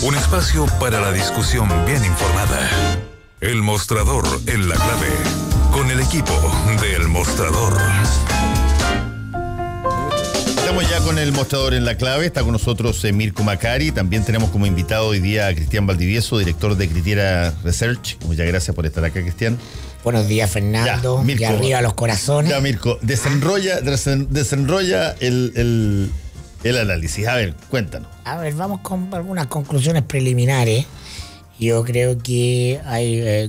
Un espacio para la discusión bien informada. El Mostrador en la clave. Con el equipo del Mostrador. Estamos ya con el Mostrador en la clave. Está con nosotros Mirko Macari. También tenemos como invitado hoy día a Cristian Valdivieso, director de Criteria Research. Muchas gracias por estar acá, Cristian. Buenos días, Fernando. Ya, Mirko, y arriba los corazones. Ya, Mirko, desenrolla el análisis. A ver, cuéntanos. A ver, vamos con algunas conclusiones preliminares. Yo creo que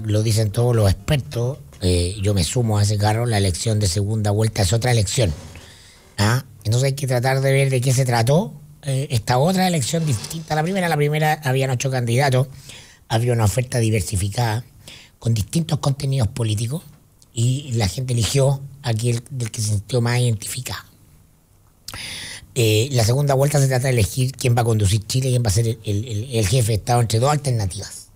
lo dicen todos los expertos. Yo me sumo a ese carro. La elección de segunda vuelta es otra elección. Entonces hay que tratar de ver de qué se trató esta otra elección distinta a la primera. La primera habían 8 candidatos. Había una oferta diversificada con distintos contenidos políticos y la gente eligió aquel del que se sintió más identificado. La segunda vuelta se trata de elegir quién va a conducir Chile, quién va a ser el jefe de Estado entre dos alternativas.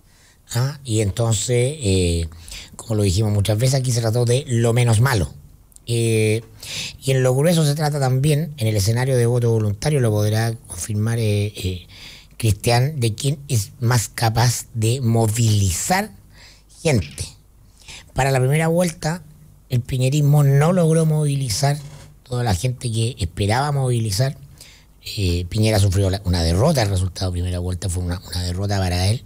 Y entonces, como lo dijimos muchas veces, aquí se trató de lo menos malo. Y en lo grueso se trata también, en el escenario de voto voluntario, lo podrá confirmar Cristian, de quién es más capaz de movilizar gente. Para la primera vuelta, el piñerismo no logró movilizar toda la gente que esperaba movilizar. Piñera sufrió una derrota. El resultado de primera vuelta fue una derrota para él.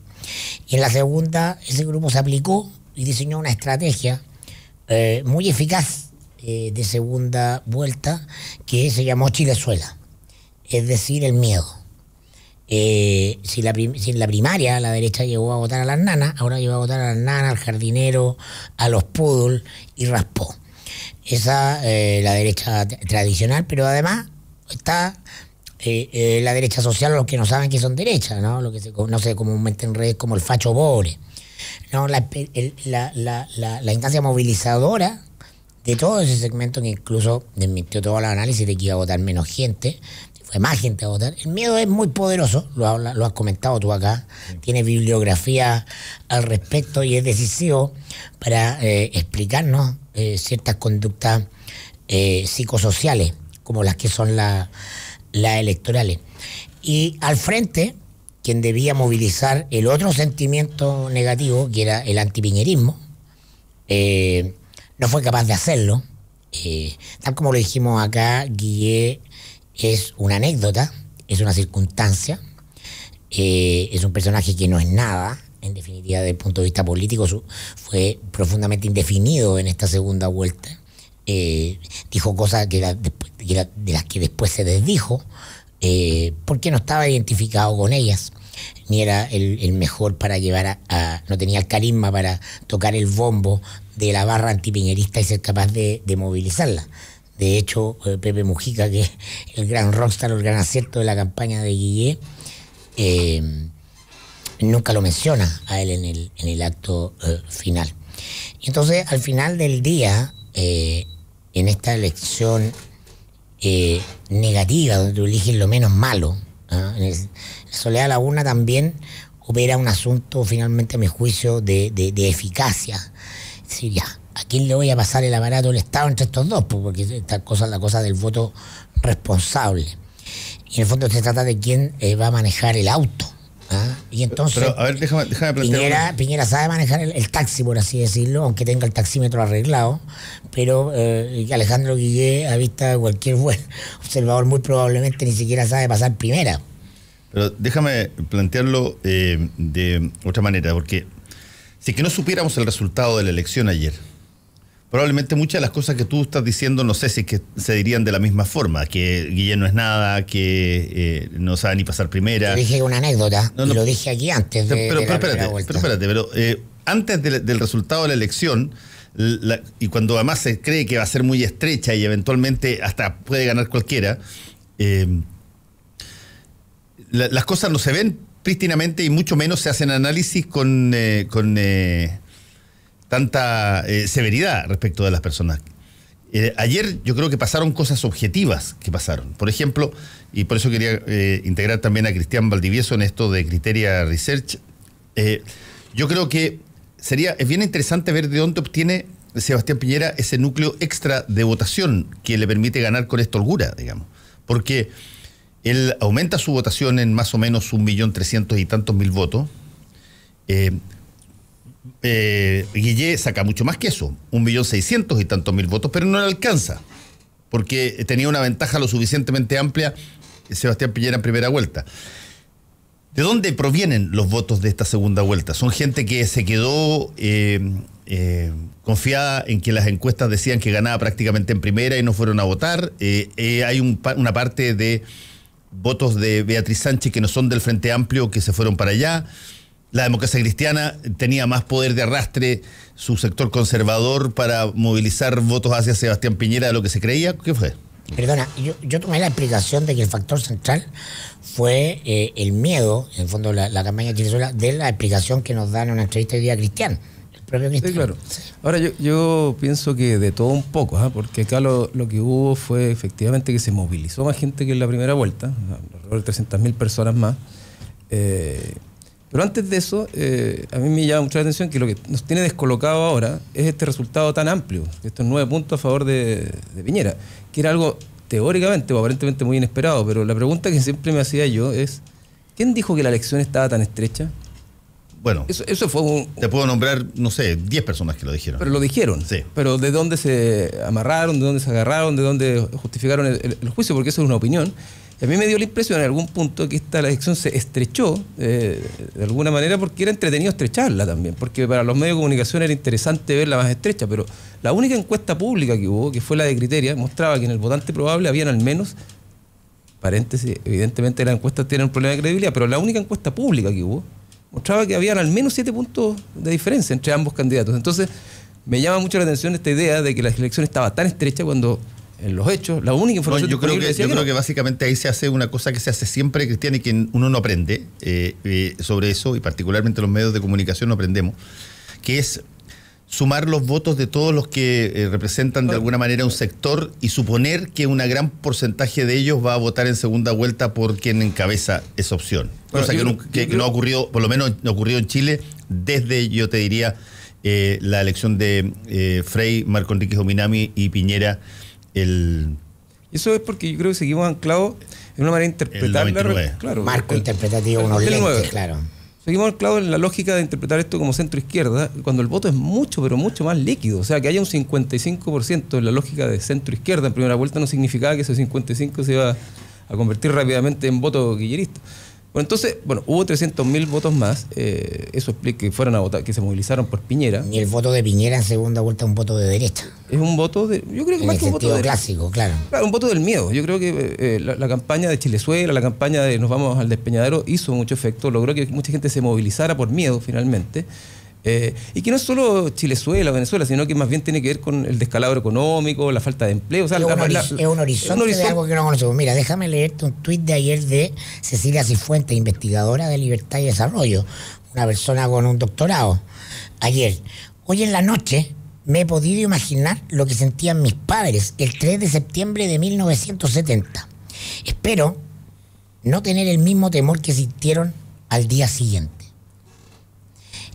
Y en la segunda, ese grupo se aplicó y diseñó una estrategia muy eficaz de segunda vuelta que se llamó Chilezuela, es decir, el miedo. Si en la primaria la derecha llegó a votar a las nanas, ahora lleva a votar a las nanas, al jardinero, a los poodle y raspó. Esa la derecha tradicional, pero además está la derecha social, los que no saben que son derechas, ¿no? Lo que se conoce comúnmente en redes como el facho pobre, ¿no? La instancia movilizadora de todo ese segmento, que incluso desmintió todo el análisis de que iba a votar menos gente, fue más gente a votar. El miedo es muy poderoso, lo has comentado tú acá, tiene bibliografía al respecto y es decisivo para explicarnos ciertas conductas psicosociales, como las que son las electorales. Y al frente, quien debía movilizar el otro sentimiento negativo, que era el antipiñerismo, no fue capaz de hacerlo. Tal como lo dijimos acá, Guillé es una anécdota, es una circunstancia, es un personaje que no es nada, en definitiva, desde el punto de vista político, fue profundamente indefinido en esta segunda vuelta. Dijo cosas de las que después se desdijo, porque no estaba identificado con ellas, ni era el mejor para llevar no tenía el carisma para tocar el bombo de la barra antipiñerista y ser capaz de movilizarla. De hecho, Pepe Mujica, que es el gran rockstar, el gran acierto de la campaña de Guillé, nunca lo menciona a él en el acto final. Y entonces, al final del día, en esta elección negativa, donde tú eliges lo menos malo, en Soledad Laguna también opera un asunto, finalmente, a mi juicio, de eficacia. Es decir, ya, ¿a quién le voy a pasar el aparato del Estado entre estos dos? Porque esta cosa es la cosa del voto responsable. Y en el fondo se trata de quién va a manejar el auto. Y entonces, pero, a ver, déjame plantear Piñera sabe manejar el taxi, por así decirlo, aunque tenga el taxímetro arreglado, pero Alejandro Guillé, a vista de cualquier buen observador, muy probablemente ni siquiera sabe pasar primera. Pero déjame plantearlo de otra manera, porque si que no supiéramos el resultado de la elección ayer, probablemente muchas de las cosas que tú estás diciendo, no sé si que se dirían de la misma forma, que Guillén no es nada, que no sabe ni pasar primera. Yo dije una anécdota, y lo dije aquí antes de la primera vuelta. Pero espérate, antes del resultado de la elección, y cuando además se cree que va a ser muy estrecha y eventualmente hasta puede ganar cualquiera, las cosas no se ven prístinamente y mucho menos se hacen análisis con tanta severidad respecto de las personas. Ayer yo creo que pasaron cosas objetivas que pasaron. Por ejemplo, y por eso quería integrar también a Cristian Valdivieso en esto de Criteria Research, yo creo que es bien interesante ver de dónde obtiene Sebastián Piñera ese núcleo extra de votación que le permite ganar con esta holgura, digamos. Porque Él aumenta su votación en más o menos 1.300.000 y tantos votos. Guillé saca mucho más que eso, 1.600.000 y tantos votos, pero no le alcanza, porque tenía una ventaja lo suficientemente amplia Sebastián Piñera en primera vuelta. ¿De dónde provienen los votos de esta segunda vuelta? Son gente que se quedó confiada en que las encuestas decían que ganaba prácticamente en primera y no fueron a votar. Hay una parte de votos de Beatriz Sánchez que no son del Frente Amplio, que se fueron para allá. La democracia cristiana tenía más poder de arrastre, su sector conservador, para movilizar votos hacia Sebastián Piñera de lo que se creía. ¿Qué fue? Perdona, yo tomé la explicación de que el factor central fue el miedo, en el fondo la campaña de Chilezuela, de la explicación que nos dan en una entrevista hoy día Cristian, el propio Cristian. Sí, claro. Ahora yo pienso que de todo un poco, porque acá lo que hubo fue efectivamente que se movilizó más gente que en la primera vuelta, alrededor de 300.000 personas más. Pero antes de eso, a mí me llama mucho la atención que lo que nos tiene descolocado ahora es este resultado tan amplio, estos 9 puntos a favor de Piñera, que era algo teóricamente o aparentemente muy inesperado, pero la pregunta que siempre me hacía yo es, ¿quién dijo que la elección estaba tan estrecha? Bueno, eso fue te puedo nombrar, no sé, 10 personas que lo dijeron. Pero lo dijeron. Sí. Pero ¿de dónde se amarraron, de dónde se agarraron, de dónde justificaron el juicio? Porque eso es una opinión. Y a mí me dio la impresión en algún punto que la elección se estrechó de alguna manera porque era entretenido estrecharla también, porque para los medios de comunicación era interesante verla más estrecha, pero la única encuesta pública que hubo, que fue la de Criteria, mostraba que en el votante probable habían al menos, paréntesis, evidentemente las encuestas tienen un problema de credibilidad, pero la única encuesta pública que hubo mostraba que habían al menos 7 puntos de diferencia entre ambos candidatos. Entonces me llama mucho la atención esta idea de que la elección estaba tan estrecha cuando en los hechos, la única información yo creo que básicamente ahí se hace una cosa que se hace siempre, Cristian, y que uno no aprende sobre eso, y particularmente los medios de comunicación no aprendemos, que es sumar los votos de todos los que representan de alguna manera un sector y suponer que un gran porcentaje de ellos va a votar en segunda vuelta por quien encabeza esa opción. Cosa que no ha ocurrido, por lo menos no ha ocurrido en Chile desde, yo te diría, la elección de Frei, Marco Enríquez Ominami y Piñera. Eso es porque yo creo que seguimos anclados en una manera de interpretar claro, marco interpretativo, unos lentes, claro. Seguimos anclados en la lógica de interpretar esto como centro-izquierda, cuando el voto es mucho, pero mucho más líquido. O sea, que haya un 55% en la lógica de centro-izquierda en primera vuelta no significaba que ese 55% se iba a convertir rápidamente en voto guillerista. Bueno, entonces, hubo 300.000 votos más. Eso explica que fueran a votar, que se movilizaron por Piñera. Y el voto de Piñera en segunda vuelta es un voto de derecha. Es un voto de, yo creo que más que un voto clásico, claro. Claro, un voto del miedo. Yo creo que la campaña de Chilezuela, la campaña de Nos Vamos al Despeñadero hizo mucho efecto, logró que mucha gente se movilizara por miedo finalmente. Y que no es solo Chilezuela o Venezuela, sino que más bien tiene que ver con el descalabro económico, la falta de empleo. O sea, es un horizonte de algo que no conocemos. Mira, déjame leerte un tuit de ayer de Cecilia Cifuentes, investigadora de Libertad y Desarrollo, una persona con un doctorado. Ayer, hoy en la noche me he podido imaginar lo que sentían mis padres el 3 de septiembre de 1970. Espero no tener el mismo temor que sintieron al día siguiente.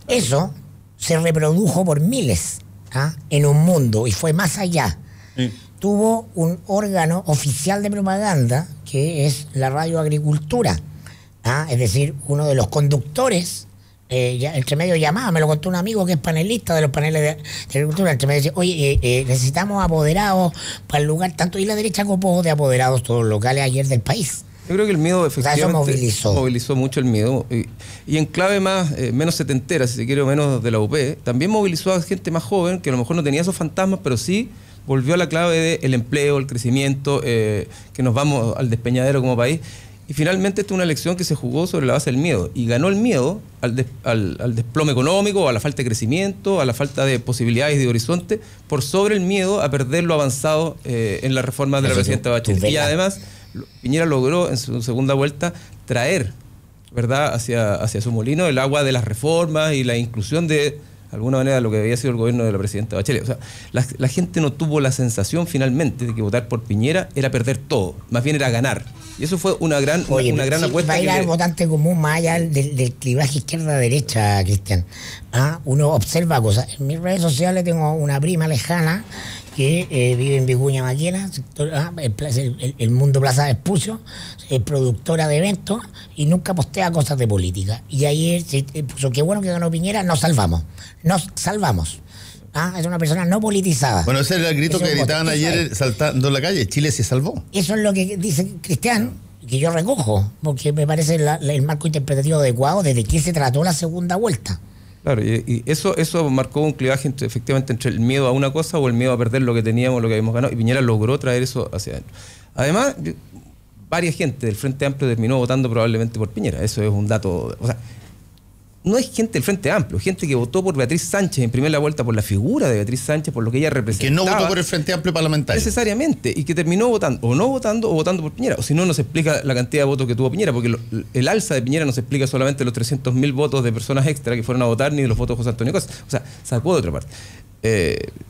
Eso se reprodujo por miles en un mundo y fue más allá. Sí. Tuvo un órgano oficial de propaganda que es la Radio Agricultura. Es decir, uno de los conductores, entre medio llamaba, me lo contó un amigo que es panelista de los paneles de agricultura, entre medio decía, oye, necesitamos apoderados para el lugar, tanto, y la derecha copó de apoderados todos los locales ayer del país. Yo creo que el miedo efectivamente movilizó mucho el miedo y en clave menos setentera, si se quiere, o menos de la UP, también movilizó a gente más joven que a lo mejor no tenía esos fantasmas, pero sí volvió a la clave del empleo, el crecimiento, que nos vamos al despeñadero como país. Y finalmente esta es una elección que se jugó sobre la base del miedo y ganó el miedo al desplome económico, a la falta de crecimiento, a la falta de posibilidades de horizonte, por sobre el miedo a perder lo avanzado en la reforma de la presidenta Bachelet. Y además Piñera logró en su segunda vuelta traer, ¿verdad?, hacia su molino el agua de las reformas y la inclusión de alguna manera lo que había sido el gobierno de la presidenta Bachelet. O sea, la gente no tuvo la sensación finalmente de que votar por Piñera era perder todo, más bien era ganar. Y eso fue una gran apuesta. Va a ir al votante común más allá del clivaje izquierda-derecha, Cristian. Uno observa cosas. En mis redes sociales tengo una prima lejana que vive en Vicuña Maquena, el Mundo Plaza Vespucio, productora de eventos y nunca postea cosas de política. Y ayer se puso, qué bueno que ganó Piñera, nos salvamos. Es una persona no politizada. Bueno, ese era el grito que gritaban ayer saltando en la calle. Chile se salvó. Eso es lo que dice Cristian, que yo recojo, porque me parece el marco interpretativo adecuado desde que se trató la segunda vuelta. Claro, y eso marcó un clivaje efectivamente entre el miedo a una cosa o el miedo a perder lo que teníamos, lo que habíamos ganado, y Piñera logró traer eso hacia adentro. Además, varias gente del Frente Amplio terminó votando probablemente por Piñera. Eso es un dato. O sea, no es gente del Frente Amplio, gente que votó por Beatriz Sánchez en primera vuelta por la figura de Beatriz Sánchez, por lo que ella representaba. Que no votó por el Frente Amplio parlamentario. Necesariamente, y que terminó votando, o no votando, o votando por Piñera. O si no, nos explica la cantidad de votos que tuvo Piñera, porque el alza de Piñera no se explica solamente los 300.000 votos de personas extra que fueron a votar, ni de los votos de José Antonio Cosas. O sea, sacó de otra parte.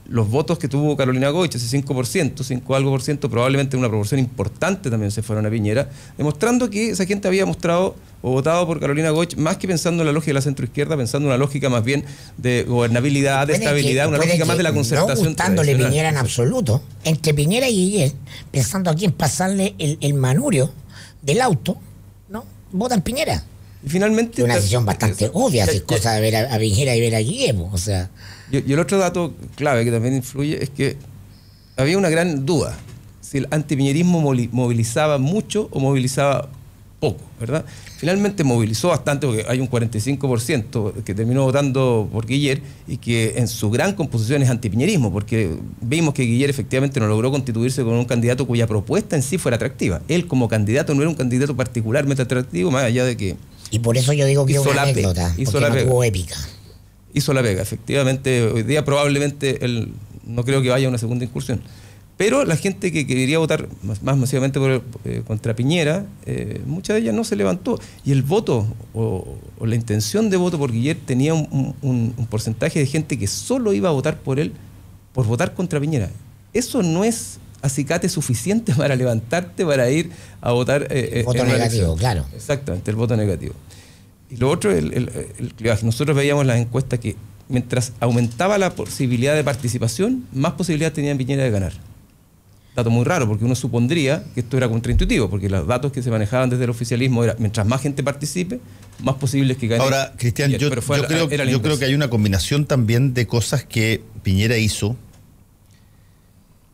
Los votos que tuvo Carolina Goich, ese 5%, 5 algo por ciento, probablemente una proporción importante también se fueron a Piñera, demostrando que esa gente había mostrado o votado por Carolina Goich, más que pensando en la lógica de la centroizquierda, pensando en una lógica más bien de gobernabilidad, de estabilidad, una lógica más de la concertación. No gustándole Piñera en absoluto, entre Piñera y Guillet, pensando aquí en pasarle el manurio del auto, ¿no? Votan Piñera. Y finalmente... Una decisión bastante obvia, si es cosa de ver a Piñera y ver a Guillet, o sea... Y el otro dato clave que también influye es que había una gran duda si el antipiñerismo movilizaba mucho o movilizaba poco, ¿verdad? Finalmente movilizó bastante, porque hay un 45% que terminó votando por Guillet y que en su gran composición es antipiñerismo, porque vimos que Guillet efectivamente no logró constituirse con un candidato cuya propuesta en sí fuera atractiva. Él como candidato no era un candidato particularmente atractivo, más allá de que... Y por eso yo digo que es una anécdota, porque no tuvo épica. Hizo la pega, efectivamente. Hoy día probablemente no creo que vaya a una segunda incursión. Pero la gente que quería votar más masivamente contra Piñera, mucha de ellas no se levantó. Y el voto o la intención de voto por Guillet tenía un porcentaje de gente que solo iba a votar por él por votar contra Piñera. Eso no es acicate suficiente para levantarte para ir a votar. El voto negativo, claro. Exactamente, el voto negativo. Y lo otro, el clivaje. Nosotros veíamos las encuestas que mientras aumentaba la posibilidad de participación, más posibilidad tenía Piñera de ganar. Dato muy raro, porque uno supondría que esto era contraintuitivo, porque los datos que se manejaban desde el oficialismo era, mientras más gente participe, más posible es que gane. Ahora, Cristian, yo creo que hay una combinación también de cosas que Piñera hizo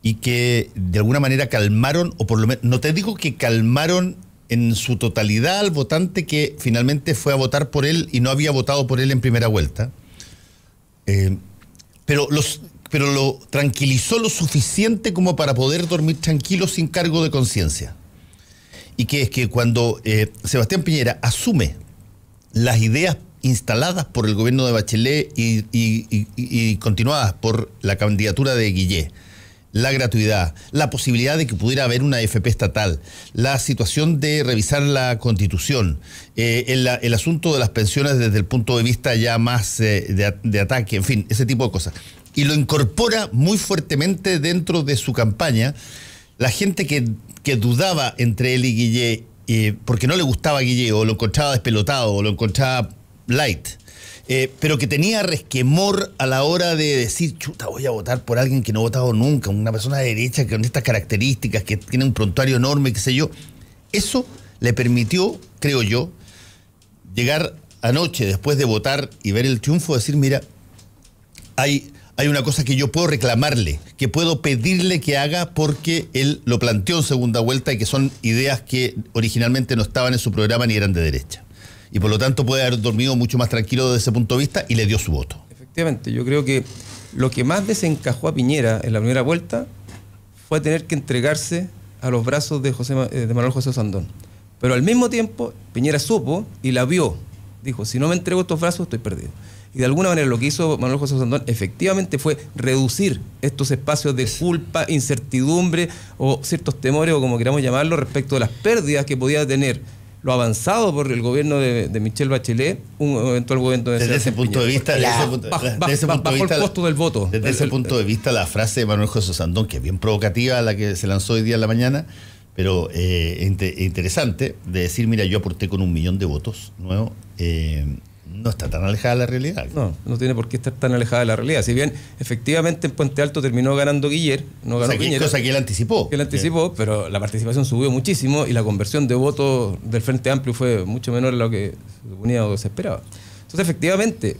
y que de alguna manera calmaron, o por lo menos, no te digo que calmaron en su totalidad al votante que finalmente fue a votar por él y no había votado por él en primera vuelta, pero lo tranquilizó lo suficiente como para poder dormir tranquilo sin cargo de conciencia. Y que es que cuando Sebastián Piñera asume las ideas instaladas por el gobierno de Bachelet y continuadas por la candidatura de Guillet, la gratuidad, la posibilidad de que pudiera haber una AFP estatal, la situación de revisar la Constitución, el asunto de las pensiones desde el punto de vista ya más de ataque, en fin, ese tipo de cosas. Y lo incorpora muy fuertemente dentro de su campaña. La gente que dudaba entre él y Guillet, porque no le gustaba Guillet, o lo encontraba despelotado, o lo encontraba light, pero que tenía resquemor a la hora de decir, chuta, voy a votar por alguien que no he votado nunca, una persona de derecha con estas características, que tiene un prontuario enorme, qué sé yo. Eso le permitió, creo yo, llegar anoche, después de votar y ver el triunfo, decir, mira, hay una cosa que yo puedo reclamarle, que puedo pedirle que haga porque él lo planteó en segunda vuelta y que son ideas que originalmente no estaban en su programa ni eran de derecha. Y por lo tanto puede haber dormido mucho más tranquilo desde ese punto de vista y le dio su voto. Efectivamente, yo creo que lo que más desencajó a Piñera en la primera vuelta fue tener que entregarse a los brazos de Manuel José Osandón. Pero al mismo tiempo, Piñera supo y la vio. Dijo, si no me entrego estos brazos, estoy perdido. Y de alguna manera lo que hizo Manuel José Osandón efectivamente fue reducir estos espacios de culpa, incertidumbre o ciertos temores, o como queramos llamarlo, respecto de las pérdidas que podía tener lo avanzado por el gobierno de Michelle Bachelet, un eventual gobierno de desde ese punto de vista, bajo el costo del voto. Desde ese punto de vista, la frase de Manuel José Osandón, que es bien provocativa, la que se lanzó hoy día en la mañana, pero interesante, de decir, mira, yo aporté con 1 millón de votos nuevos, no está tan alejada de la realidad. No tiene por qué estar tan alejada de la realidad. Si bien efectivamente en Puente Alto terminó ganando Guiller, no ganó Piñera. Cosa que él anticipó. Pero la participación subió muchísimo y la conversión de votos del Frente Amplio fue mucho menor a lo que se suponía o se esperaba. Entonces, efectivamente,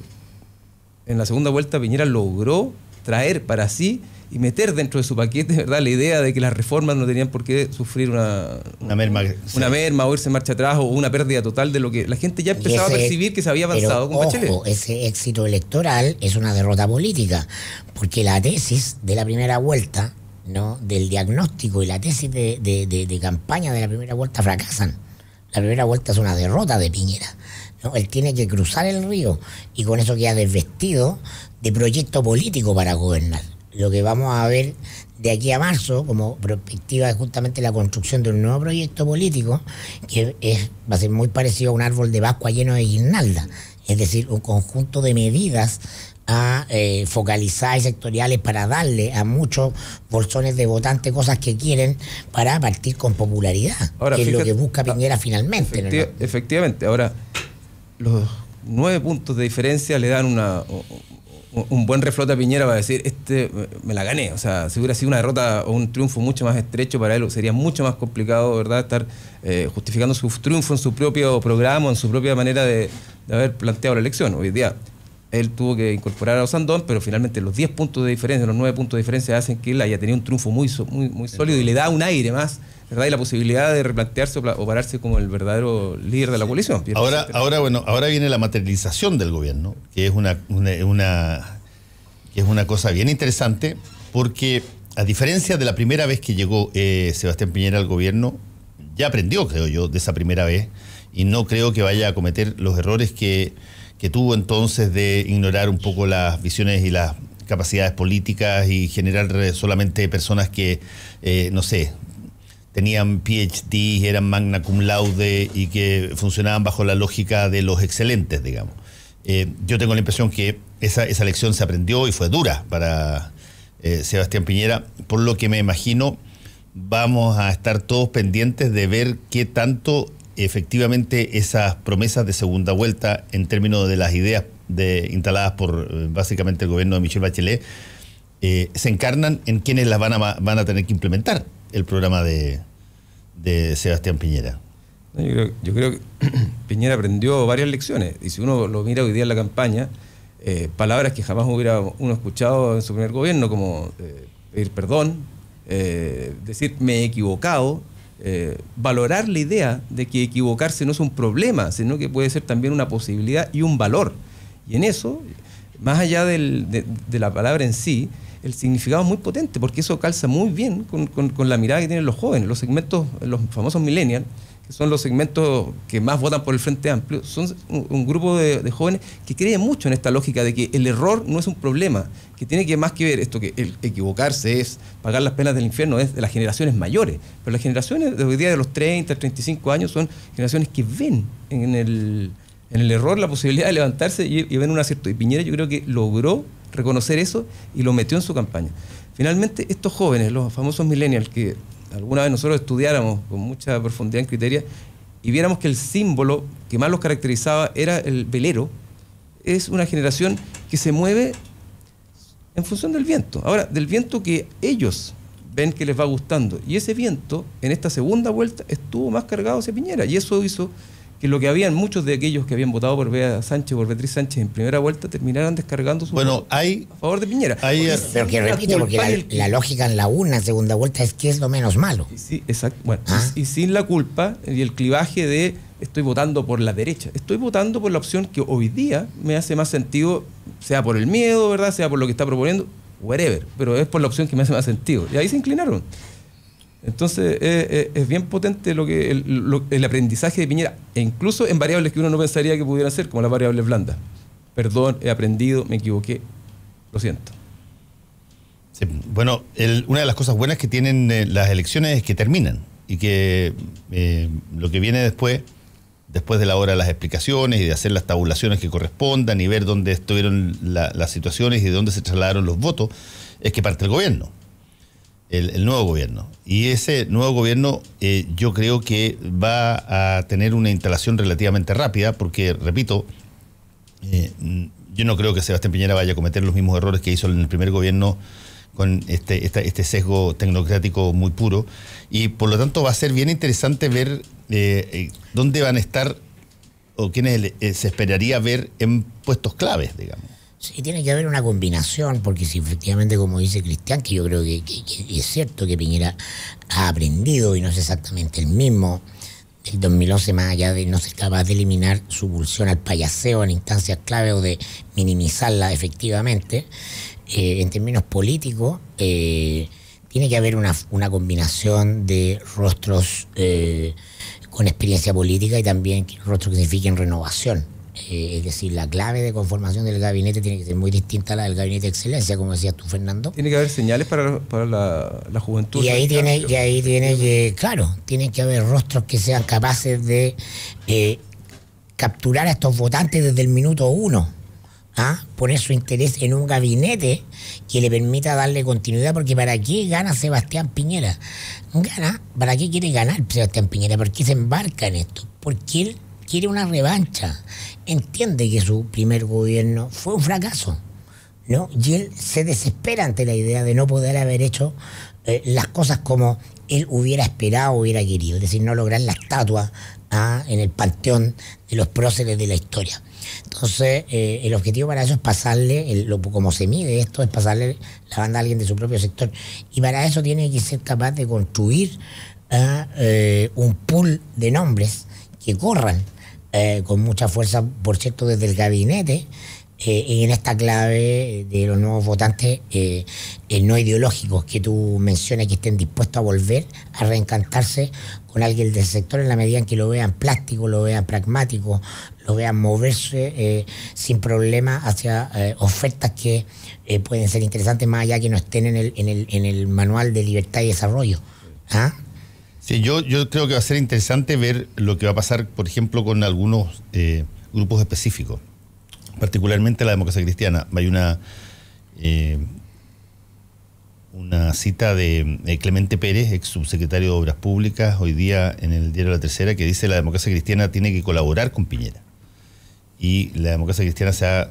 en la segunda vuelta Piñera logró traer para sí y meter dentro de su paquete, ¿verdad?, la idea de que las reformas no tenían por qué sufrir una merma o irse en marcha atrás o una pérdida total de lo que la gente ya empezaba a percibir que se había avanzado con Bachelet. Ese éxito electoral es una derrota política, porque la tesis de la primera vuelta, ¿no?, del diagnóstico y la tesis de campaña de la primera vuelta fracasan. La primera vuelta es una derrota de Piñera, ¿no? Él tiene que cruzar el río y con eso queda desvestido de proyecto político para gobernar. Lo que vamos a ver de aquí a marzo como perspectiva es justamente la construcción de un nuevo proyecto político que va a ser muy parecido a un árbol de Pascua lleno de guirnalda, es decir, un conjunto de medidas focalizadas y sectoriales para darle a muchos bolsones de votantes cosas que quieren para partir con popularidad. Ahora, que es lo que busca Piñera finalmente. Efectivamente. Ahora, los 9 puntos de diferencia le dan un buen reflote a Piñera para decir, me la gané. O sea, si hubiera sido una derrota o un triunfo mucho más estrecho para él, sería mucho más complicado, ¿verdad?, estar justificando su triunfo en su propio programa, en su propia manera de haber planteado la elección. Hoy día él tuvo que incorporar a Osandón, pero finalmente los 10 puntos de diferencia, los 9 puntos de diferencia hacen que él haya tenido un triunfo muy sólido y le da un aire más, ¿verdad?, y la posibilidad de replantearse o pararse como el verdadero líder de la coalición. Ahora viene la materialización del gobierno, que es una cosa bien interesante, porque a diferencia de la primera vez que llegó Sebastián Piñera al gobierno, ya aprendió, creo yo, de esa primera vez, y no creo que vaya a cometer los errores que tuvo entonces de ignorar un poco las visiones y las capacidades políticas y generar solamente personas que, tenían PhD, eran magna cum laude y que funcionaban bajo la lógica de los excelentes, digamos. Yo tengo la impresión que esa lección se aprendió y fue dura para Sebastián Piñera, por lo que me imagino vamos a estar todos pendientes de ver qué tanto efectivamente esas promesas de segunda vuelta en términos de las ideas instaladas por básicamente el gobierno de Michelle Bachelet se encarnan en quienes las van a tener que implementar el programa de Sebastián Piñera. Yo creo que Piñera aprendió varias lecciones, y si uno lo mira hoy día en la campaña, palabras que jamás hubiera uno escuchado en su primer gobierno, como pedir perdón, decir me he equivocado, valorar la idea de que equivocarse no es un problema, sino que puede ser también una posibilidad y un valor. Y en eso, más allá de la palabra en sí, el significado es muy potente, porque eso calza muy bien con la mirada que tienen los jóvenes. Los segmentos, los famosos millennials, que son los segmentos que más votan por el Frente Amplio, son un grupo de jóvenes que creen mucho en esta lógica de que el error no es un problema, que tiene que más que ver esto, que el equivocarse es pagar las penas del infierno, es de las generaciones mayores. Pero las generaciones de hoy día de los 30, 35 años son generaciones que ven en el error la posibilidad de levantarse y ven un acierto. Y Piñera yo creo que logró reconocer eso y lo metió en su campaña. Finalmente, estos jóvenes, los famosos millennials, que alguna vez nosotros estudiáramos con mucha profundidad en criteria y viéramos que el símbolo que más los caracterizaba era el velero, es una generación que se mueve en función del viento. Ahora, del viento que ellos ven que les va gustando. Y ese viento, en esta segunda vuelta, estuvo más cargado hacia Piñera. Y eso hizo que lo que habían muchos de aquellos que habían votado por Bea Sánchez, por Beatriz Sánchez en primera vuelta, terminaran descargando su voto a favor de Piñera. Pero que repito, porque la lógica en la segunda vuelta es que es lo menos malo. Sí, exacto. Bueno, y sin la culpa y el clivaje de estoy votando por la derecha. Estoy votando por la opción que hoy día me hace más sentido, sea por el miedo, ¿verdad?, sea por lo que está proponiendo, whatever, pero es por la opción que me hace más sentido. Y ahí se inclinaron. Entonces es bien potente el aprendizaje de Piñera, e incluso en variables que uno no pensaría que pudieran ser, como las variables blandas. Perdón, he aprendido, me equivoqué, lo siento. Sí, bueno, una de las cosas buenas que tienen las elecciones es que terminan y que lo que viene después de la hora de las explicaciones y de hacer las tabulaciones que correspondan y ver dónde estuvieron las situaciones y de dónde se trasladaron los votos, es que parte el gobierno. El nuevo gobierno. Y ese nuevo gobierno yo creo que va a tener una instalación relativamente rápida porque, repito, Yo no creo que Sebastián Piñera vaya a cometer los mismos errores que hizo en el primer gobierno con este sesgo tecnocrático muy puro, y por lo tanto va a ser bien interesante ver dónde van a estar o quiénes se esperaría ver en puestos claves, digamos. Sí, tiene que haber una combinación, porque si efectivamente, como dice Cristian, que yo creo que es cierto que Piñera ha aprendido y no es exactamente el mismo del 2011, más allá de no ser capaz de eliminar su pulsión al payaseo en instancias clave o de minimizarla efectivamente, en términos políticos, tiene que haber una combinación de rostros con experiencia política y también rostros que signifiquen renovación. Es decir, la clave de conformación del gabinete tiene que ser muy distinta a la del gabinete de excelencia, como decías tú, Fernando. Tiene que haber señales para la juventud. Y ahí tiene que, claro, tienen que haber rostros que sean capaces de capturar a estos votantes desde el minuto 1. Poner su interés en un gabinete que le permita darle continuidad, porque ¿para qué gana Sebastián Piñera? ¿Para qué quiere ganar Sebastián Piñera? ¿Por qué se embarca en esto? Porque él quiere una revancha. Entiende que su primer gobierno fue un fracaso, ¿no? Y él se desespera ante la idea de no poder haber hecho las cosas como él hubiera esperado, hubiera querido. Es decir, no lograr la estatua en el panteón de los próceres de la historia. Entonces, el objetivo para eso es pasarle, como se mide esto, es pasarle la banda a alguien de su propio sector. Y para eso tiene que ser capaz de construir un pool de nombres que corran con mucha fuerza, por cierto, desde el gabinete, en esta clave de los nuevos votantes no ideológicos que tú mencionas, que estén dispuestos a volver a reencantarse con alguien del sector en la medida en que lo vean plástico, lo vean pragmático, lo vean moverse sin problema hacia ofertas que pueden ser interesantes, más allá que no estén en el manual de libertad y desarrollo. Sí, yo creo que va a ser interesante ver lo que va a pasar, por ejemplo, con algunos grupos específicos, particularmente la democracia cristiana. Hay una cita de Clemente Pérez, ex subsecretario de Obras Públicas, hoy día en el diario La Tercera, que dice: la democracia cristiana tiene que colaborar con Piñera. Y la democracia cristiana se ha,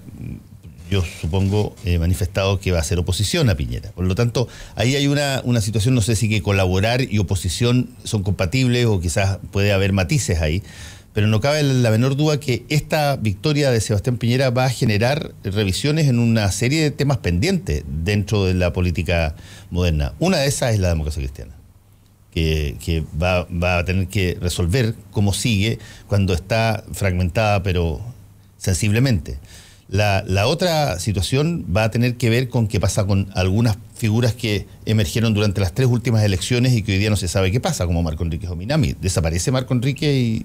yo supongo, manifestado que va a hacer oposición a Piñera. Por lo tanto, ahí hay una situación, no sé si que colaborar y oposición son compatibles o quizás puede haber matices ahí, pero no cabe la menor duda que esta victoria de Sebastián Piñera va a generar revisiones en una serie de temas pendientes dentro de la política moderna. Una de esas es la democracia cristiana, que va a tener que resolver cómo sigue cuando está fragmentada, pero sensiblemente. La otra situación va a tener que ver con qué pasa con algunas figuras que emergieron durante las 3 últimas elecciones y que hoy día no se sabe qué pasa, como Marco Enrique Jominami. Desaparece Marco Enrique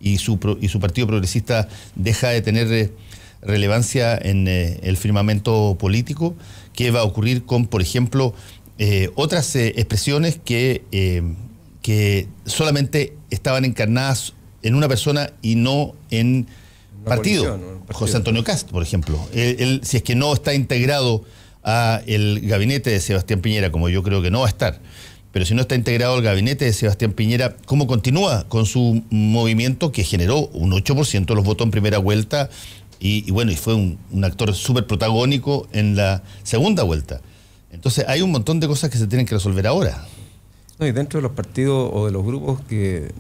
y su partido progresista deja de tener relevancia en el firmamento político. ¿Qué va a ocurrir con, por ejemplo, otras expresiones que solamente estaban encarnadas en una persona y no en partido? José Antonio Cast, por ejemplo. Él, si es que no está integrado a el gabinete de Sebastián Piñera, como yo creo que no va a estar, pero si no está integrado al gabinete de Sebastián Piñera, ¿cómo continúa con su movimiento que generó un 8% de los votos en primera vuelta y fue un actor súper protagónico en la segunda vuelta? Entonces hay un montón de cosas que se tienen que resolver ahora. No, y dentro de los partidos o de los grupos que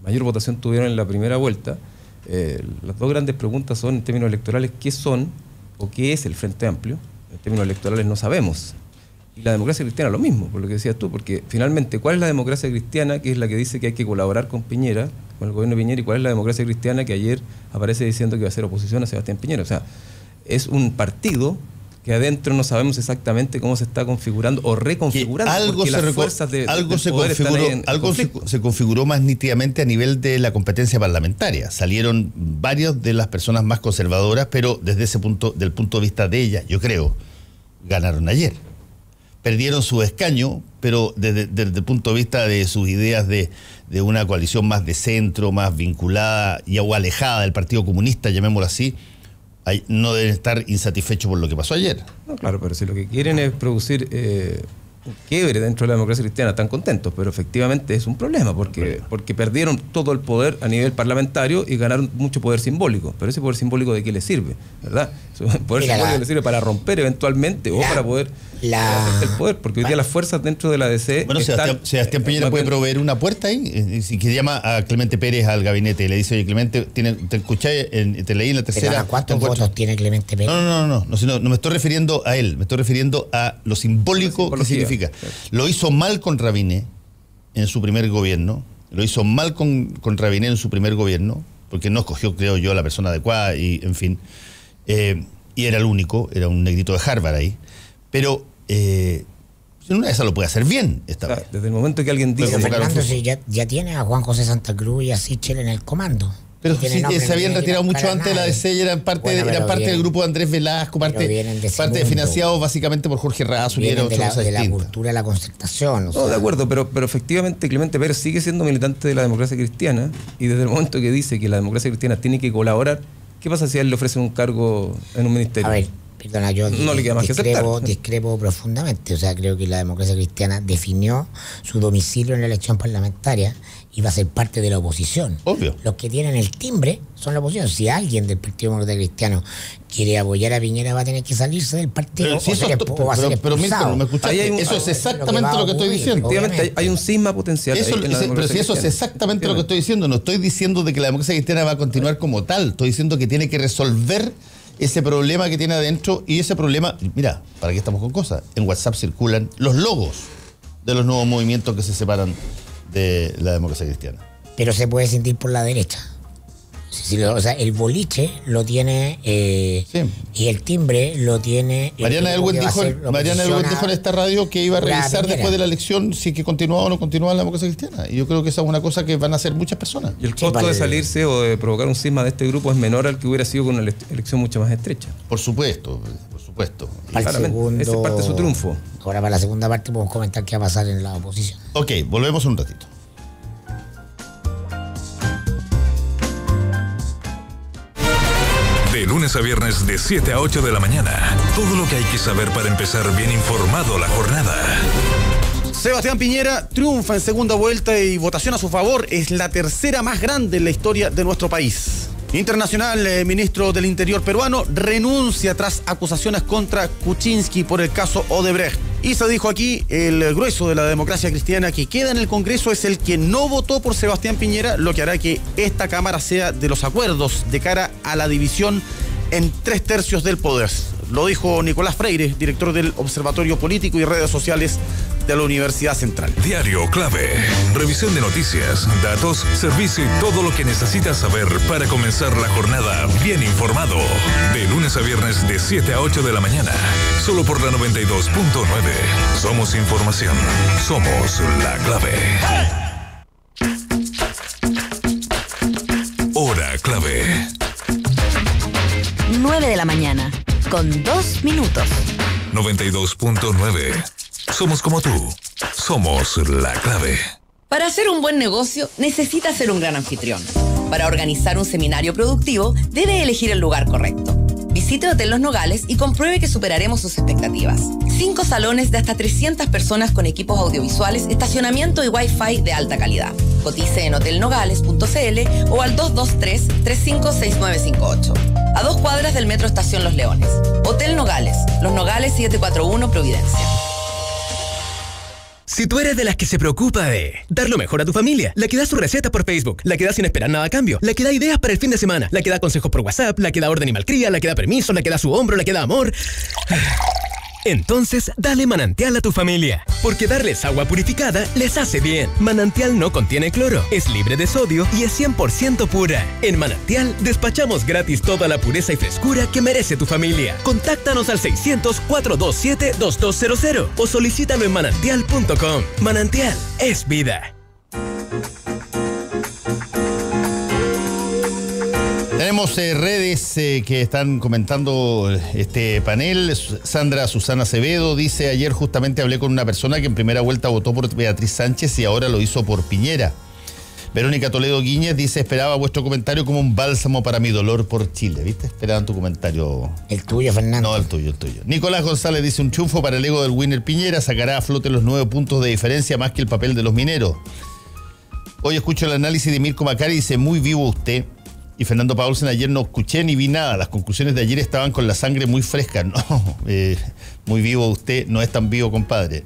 mayor votación tuvieron en la primera vuelta, las dos grandes preguntas son, en términos electorales, ¿qué son o qué es el Frente Amplio? En términos electorales no sabemos. Y la democracia cristiana lo mismo, por lo que decías tú, porque finalmente, ¿cuál es la democracia cristiana, que es la que dice que hay que colaborar con Piñera, con el gobierno de Piñera, y cuál es la democracia cristiana que ayer aparece diciendo que va a hacer oposición a Sebastián Piñera? O sea, es un partido que adentro no sabemos exactamente cómo se está configurando o reconfigurando, porque las fuerzas del poder están ahí en conflicto. Se configuró más nítidamente a nivel de la competencia parlamentaria. Salieron varias de las personas más conservadoras, pero desde ese punto, del punto de vista de ellas, yo creo, ganaron ayer. Perdieron su escaño, pero desde el punto de vista de sus ideas de una coalición más de centro, más vinculada o alejada del Partido Comunista, llamémoslo así, no deben estar insatisfechos por lo que pasó ayer. No, claro, pero si lo que quieren es producir quiebre dentro de la democracia cristiana, están contentos, pero efectivamente es un problema porque perdieron todo el poder a nivel parlamentario y ganaron mucho poder simbólico. Pero ese poder simbólico, ¿de qué le sirve? ¿Verdad? Ese poder simbólico le sirve para romper eventualmente o para poder hacer el poder, porque hoy día las fuerzas dentro de la DC. Bueno, Sebastián Piñera puede proveer una puerta ahí, si que llama a Clemente Pérez al gabinete y le dice: oye, Clemente, te escuché, te leí en la tercera. ¿Pero ¿cuántos votos tiene Clemente Pérez? No me estoy refiriendo a él, me estoy refiriendo a lo simbólico que significa. Lo hizo mal con Rabiné en su primer gobierno, porque no escogió, creo yo, a la persona adecuada y, en fin, y era el único, era un negrito de Harvard ahí, pero en una de esas lo puede hacer bien esta vez. Desde el momento que alguien dice... Pero Fernando, si ya tiene a Juan José Santa Cruz y a Sichel en el comando. Pero sí, se habían retirado mucho antes de la DC y eran parte del grupo de Andrés Velasco, parte financiados básicamente por Jorge Razo. Vienen de la cultura de la concertación. No, de acuerdo, pero efectivamente Clemente Pérez sigue siendo militante de la democracia cristiana y desde el momento que dice que la democracia cristiana tiene que colaborar, ¿qué pasa si a él le ofrecen un cargo en un ministerio? A ver, perdona, yo no le queda más que aceptar. Discrepo profundamente. O sea, creo que la democracia cristiana definió su domicilio en la elección parlamentaria y va a ser parte de la oposición. Obvio. Los que tienen el timbre son la oposición. Si alguien del Partido Demócrata Cristiano quiere apoyar a Piñera, va a tener que salirse del partido pero Milton, ¿me escuchaste? Eso es exactamente lo que estoy diciendo. Efectivamente, hay un cisma potencial. Pero si eso es exactamente lo que estoy diciendo, no estoy diciendo de que la democracia cristiana va a continuar como tal, estoy diciendo que tiene que resolver ese problema que tiene adentro, y ese problema, mira, ¿para qué estamos con cosas? En WhatsApp circulan los logos de los nuevos movimientos que se separan de la democracia cristiana. Pero se puede sentir por la derecha. O sea, el boliche lo tiene y el timbre lo tiene. Mariana Elwin dijo en esta radio que iba a revisar después de la elección si que continuaba o no continuaba la democracia cristiana. Y yo creo que esa es una cosa que van a hacer muchas personas. Y el costo de salirse o de provocar un cisma de este grupo es menor al que hubiera sido con una elección mucho más estrecha. Por supuesto. Ese es parte de su triunfo. Ahora, para la segunda parte podemos comentar qué va a pasar en la oposición. Ok, volvemos un ratito. De lunes a viernes de 7 a 8 de la mañana. Todo lo que hay que saber para empezar bien informado la jornada. Sebastián Piñera triunfa en segunda vuelta y votación a su favor es la tercera más grande en la historia de nuestro país. Internacional, ministro del Interior peruano, renuncia tras acusaciones contra Kuczynski por el caso Odebrecht. Y se dijo aquí, el grueso de la democracia cristiana que queda en el Congreso es el que no votó por Sebastián Piñera, lo que hará que esta Cámara sea de los acuerdos de cara a la división en 3/3 del poder. Lo dijo Nicolás Freire, director del Observatorio Político y Redes Sociales de la Universidad Central. Diario Clave. Revisión de noticias, datos, servicio y todo lo que necesitas saber para comenzar la jornada bien informado. De lunes a viernes de 7 a 8 de la mañana. Solo por la 92.9. Somos información. Somos la clave. Hora clave. 9 de la mañana, con 2 minutos. 92.9. Somos como tú. Somos la clave. Para hacer un buen negocio, necesita ser un gran anfitrión. Para organizar un seminario productivo, debe elegir el lugar correcto. Visite Hotel Los Nogales y compruebe que superaremos sus expectativas. 5 salones de hasta 300 personas con equipos audiovisuales, estacionamiento y Wi-Fi de alta calidad. Cotice en hotelnogales.cl o al 223-356958. A 2 cuadras del Metro Estación Los Leones. Hotel Nogales, Los Nogales 741 Providencia. Si tú eres de las que se preocupa de dar lo mejor a tu familia, la que da su receta por Facebook, la que da sin esperar nada a cambio, la que da ideas para el fin de semana, la que da consejos por WhatsApp, la que da orden y malcría, la que da permiso, la que da su hombro, la que da amor... Entonces, dale Manantial a tu familia, porque darles agua purificada les hace bien. Manantial no contiene cloro, es libre de sodio y es 100% pura. En Manantial, despachamos gratis toda la pureza y frescura que merece tu familia. Contáctanos al 600-427-2200 o solicítalo en manantial.com. Manantial es vida. Tenemos redes que están comentando este panel. Sandra Susana Acevedo dice: ayer justamente hablé con una persona que en primera vuelta votó por Beatriz Sánchez y ahora lo hizo por Piñera. Verónica Toledo Guíñez dice, esperaba vuestro comentario como un bálsamo para mi dolor por Chile. ¿Viste? Esperaban tu comentario. El tuyo, Fernando. No, el tuyo. Nicolás González dice, un triunfo para el ego del winner Piñera, sacará a flote los 9 puntos de diferencia más que el papel de los mineros. Hoy escucho el análisis de Mirko Macari y dice, muy vivo usted. Y Fernando Paulsen, ayer no escuché ni vi nada. Las conclusiones de ayer estaban con la sangre muy fresca. No, muy vivo usted, no es tan vivo, compadre.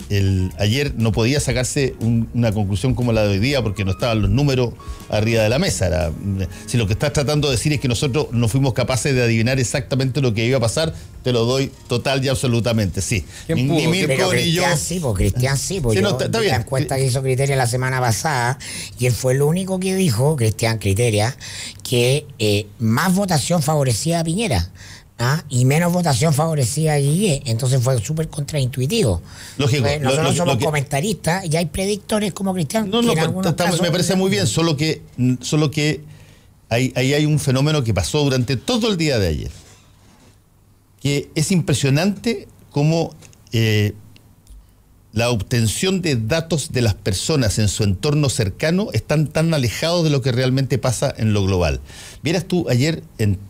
Ayer no podía sacarse una conclusión como la de hoy día porque no estaban los números arriba de la mesa. Si lo que estás tratando de decir es que nosotros no fuimos capaces de adivinar exactamente lo que iba a pasar, te lo doy total y absolutamente, sí. Ni Mirko ni yo. Cristian sí, porque yo está bien. La encuesta que hizo Criteria la semana pasada, y él fue el único que dijo, Cristian Criteria, que más votación favorecía a Piñera y menos votación favorecía a Guille. Entonces fue súper contraintuitivo. Lógico. Nosotros somos comentaristas y hay predictores como Cristian. Me parece muy bien, solo que ahí hay un fenómeno que pasó durante todo el día de ayer, que es impresionante cómo la obtención de datos de las personas en su entorno cercano están tan alejados de lo que realmente pasa en lo global. Vieras tú ayer,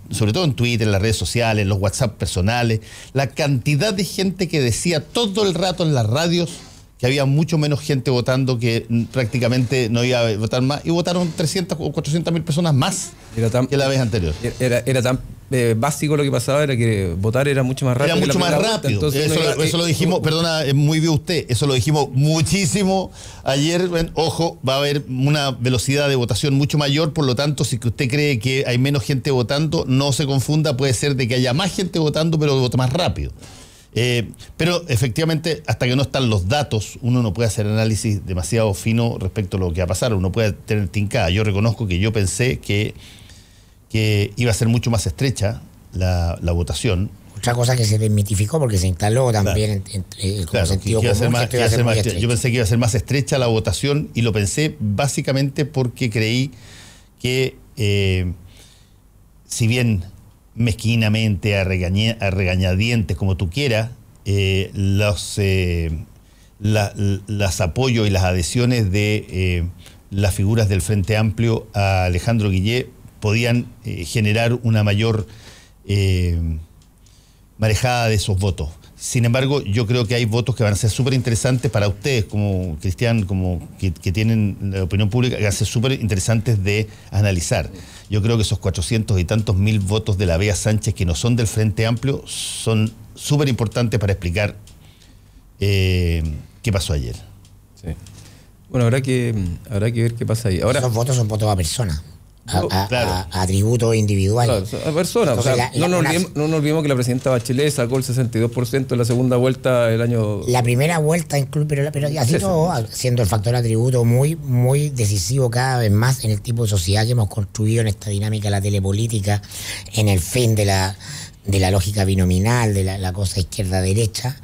sobre todo en Twitter, en las redes sociales, en los WhatsApp personales, la cantidad de gente que decía todo el rato en las radios que había mucho menos gente votando, que prácticamente no iba a votar más, y votaron 300 o 400 mil personas más que la vez anterior. Era tan básico lo que pasaba, era que votar era mucho más rápido. Era mucho más rápido. Entonces, eso lo dijimos, perdona, muy bien usted, eso lo dijimos muchísimo ayer. Ojo, va a haber una velocidad de votación mucho mayor, por lo tanto, si usted cree que hay menos gente votando, no se confunda, puede ser de que haya más gente votando, pero vota más rápido. Pero efectivamente, hasta que no están los datos, uno no puede hacer análisis demasiado fino respecto a lo que va a pasar, uno puede tener tincada. Yo reconozco que yo pensé que iba a ser mucho más estrecha la votación. Otra cosa que se desmitificó porque se instaló también como sentido común. Yo pensé que iba a ser más estrecha la votación, y lo pensé básicamente porque creí que si bien mezquinamente, a regañadientes, como tú quieras, los apoyos y las adhesiones de las figuras del Frente Amplio a Alejandro Guillé podían generar una mayor marejada de esos votos. Sin embargo, yo creo que hay votos que van a ser súper interesantes para ustedes, como Cristian, como que tienen la opinión pública, que van a ser súper interesantes de analizar. Yo creo que esos 400 y tantos mil votos de la Bea Sánchez que no son del Frente Amplio son súper importantes para explicar qué pasó ayer. Sí. Bueno, habrá que ver qué pasa ahí. Ahora, esos votos son votos a personas. A tributos individuales. Claro, a personas. No nos olvidemos que la presidenta Bachelet sacó el 62% en la segunda vuelta el año. La primera vuelta, pero así todo, siendo el factor atributo muy, muy decisivo cada vez más en el tipo de sociedad que hemos construido en esta dinámica de la telepolítica, en el fin de la lógica binominal, de la cosa izquierda-derecha.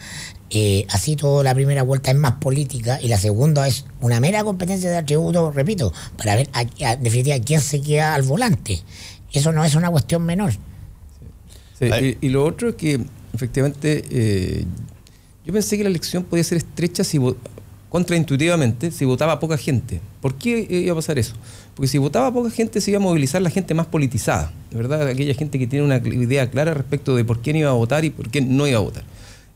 Así todo, la primera vuelta es más política y la segunda es una mera competencia de atributo, repito, para ver en definitiva quién se queda al volante. Eso no es una cuestión menor. Sí, y lo otro es que efectivamente yo pensé que la elección podía ser estrecha contraintuitivamente si votaba poca gente. ¿Por qué iba a pasar eso? Porque si votaba poca gente se iba a movilizar la gente más politizada, ¿verdad? Aquella gente que tiene una idea clara respecto de por quién iba a votar y por quién no iba a votar.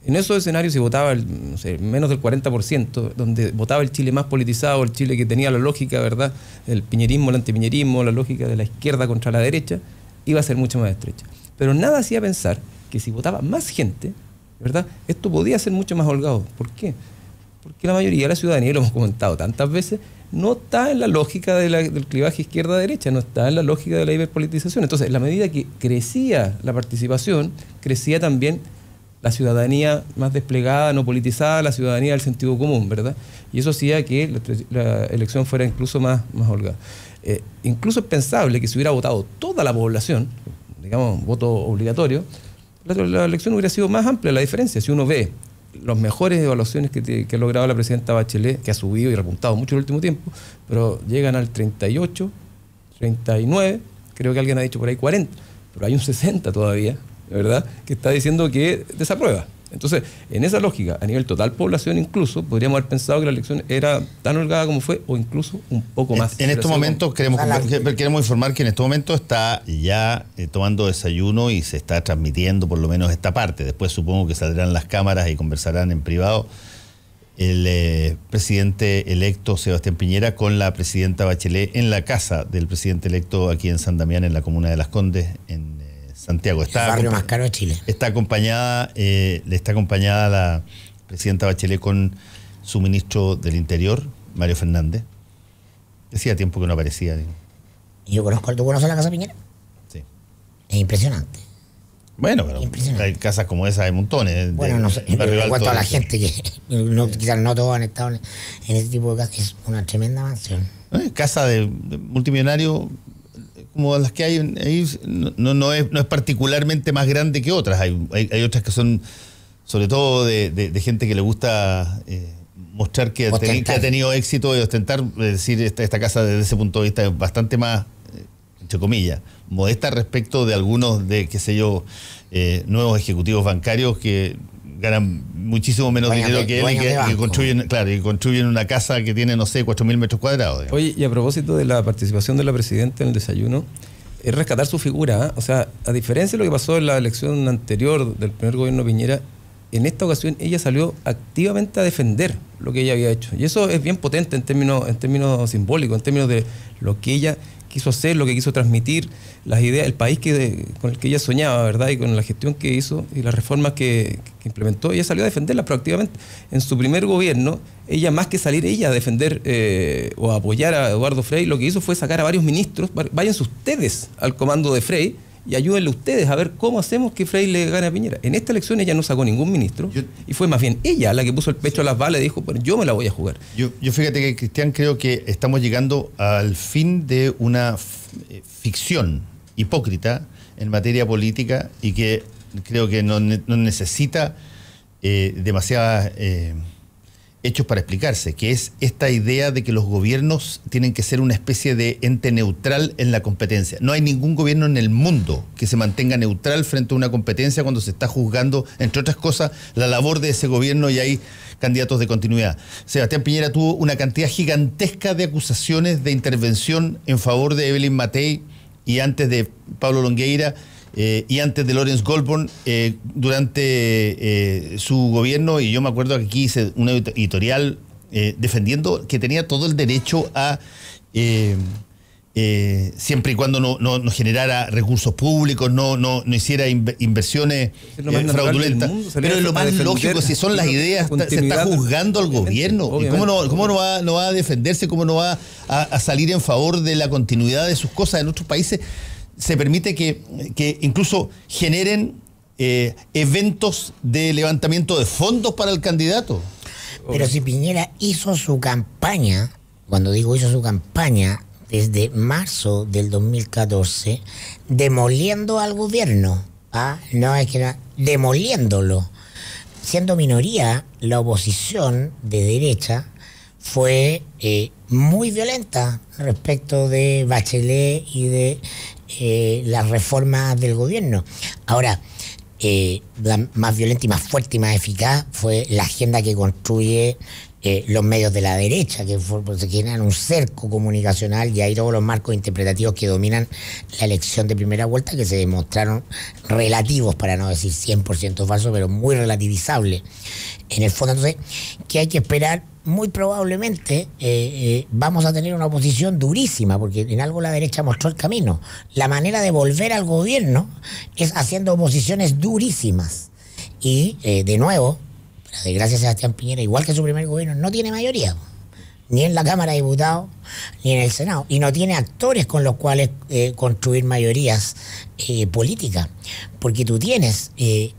En esos escenarios, si votaba menos del 40%, donde votaba el Chile más politizado, el Chile que tenía la lógica, ¿verdad?, el piñerismo, el antipiñerismo, la lógica de la izquierda contra la derecha, iba a ser mucho más estrecha. Pero nada hacía pensar que si votaba más gente, ¿verdad?, esto podía ser mucho más holgado. ¿Por qué? Porque la mayoría de la ciudadanía, y lo hemos comentado tantas veces, no está en la lógica del clivaje izquierda-derecha, no está en la lógica de la hiperpolitización. Entonces, en la medida que crecía la participación, crecía también la ciudadanía más desplegada, no politizada, la ciudadanía del sentido común, ¿verdad? Y eso hacía que la elección fuera incluso más holgada. Incluso es pensable que si hubiera votado toda la población, digamos, voto obligatorio, la elección hubiera sido más amplia la diferencia. Si uno ve las mejores evaluaciones que ha logrado la presidenta Bachelet, que ha subido y repuntado mucho en el último tiempo, pero llegan al 38, 39, creo que alguien ha dicho por ahí 40, pero hay un 60 todavía, ¿verdad?, que está diciendo que desaprueba. Entonces, en esa lógica, a nivel total población incluso, podríamos haber pensado que la elección era tan holgada como fue, o incluso un poco más. En estos momentos queremos informar que en este momento está ya tomando desayuno y se está transmitiendo por lo menos esta parte. Después supongo que saldrán las cámaras y conversarán en privado el presidente electo Sebastián Piñera con la presidenta Bachelet en la casa del presidente electo aquí en San Damián, en la comuna de Las Condes, en Santiago. El barrio más caro de Chile. Le está acompañada la presidenta Bachelet con su ministro del Interior, Mario Fernández. Hacía tiempo que no aparecía. ¿Tú conoces la casa Piñera? Sí. Es impresionante. Bueno, pero hay casas como esa, hay montones. Bueno, no sé, en cuanto a la gente que quizás no todos han estado en ese tipo de casas, es una tremenda mansión. Casa de multimillonario como las que hay ahí, no es particularmente más grande que otras. Hay otras que son sobre todo de gente que le gusta mostrar que ha tenido éxito y ostentar. Es decir, esta casa desde ese punto de vista es bastante más, entre comillas, modesta respecto de algunos nuevos ejecutivos bancarios que ganan muchísimo menos dinero que él y que construyen una casa que tiene, 4.000 metros cuadrados. Digamos. Oye, y a propósito de la participación de la presidenta en el desayuno, es rescatar su figura, ¿eh? O sea, a diferencia de lo que pasó en la elección anterior del primer gobierno Piñera, en esta ocasión ella salió activamente a defender lo que ella había hecho. Y eso es bien potente en términos simbólicos, en términos de lo que ella quiso hacer, lo que quiso transmitir, las ideas, el país con el que ella soñaba, ¿verdad? Y con la gestión que hizo y las reformas que implementó, ella salió a defenderlas proactivamente. En su primer gobierno, ella más que salir ella a defender o a apoyar a Eduardo Frei, lo que hizo fue sacar a varios ministros, váyanse ustedes al comando de Frei y ayúdenle ustedes a ver cómo hacemos que Frei le gane a Piñera. En esta elección ella no sacó ningún ministro y fue más bien ella la que puso el pecho a las balas y dijo, bueno, yo me la voy a jugar. Yo fíjate que, Cristian, creo que estamos llegando al fin de una ficción hipócrita en materia política y que creo que no necesita demasiadas hechos para explicarse, que es esta idea de que los gobiernos tienen que ser una especie de ente neutral en la competencia. No hay ningún gobierno en el mundo que se mantenga neutral frente a una competencia cuando se está juzgando, entre otras cosas, la labor de ese gobierno y hay candidatos de continuidad. Sebastián Piñera tuvo una cantidad gigantesca de acusaciones de intervención en favor de Evelyn Matei y antes de Pablo Longueira y antes de Lawrence Goldborn durante su gobierno, y yo me acuerdo que aquí hice una editorial defendiendo que tenía todo el derecho a siempre y cuando no generara recursos públicos, no hiciera inversiones fraudulentas. Pero es lo más lógico, si son las ideas, se está juzgando al gobierno. ¿Y cómo no va a defenderse, cómo no va a salir en favor de la continuidad de sus cosas? En otros países se permite que incluso generen eventos de levantamiento de fondos para el candidato. Pero si Piñera hizo su campaña, cuando digo hizo su campaña, desde marzo del 2014, demoliendo al gobierno, demoliéndolo. Siendo minoría, la oposición de derecha fue muy violenta respecto de Bachelet y de las reformas del gobierno. Ahora, la más violenta y más fuerte y más eficaz fue la agenda que construye los medios de la derecha, que se generan un cerco comunicacional, y hay todos los marcos interpretativos que dominan la elección de primera vuelta, que se demostraron relativos, para no decir 100% falsos, pero muy relativizables en el fondo. Entonces, ¿qué hay que esperar? Muy probablemente vamos a tener una oposición durísima, porque en algo la derecha mostró el camino. La manera de volver al gobierno es haciendo oposiciones durísimas. Y, de nuevo, para desgracia, Sebastián Piñera, igual que su primer gobierno, no tiene mayoría, ni en la Cámara de Diputados, ni en el Senado, y no tiene actores con los cuales construir mayorías políticas, porque tú tienes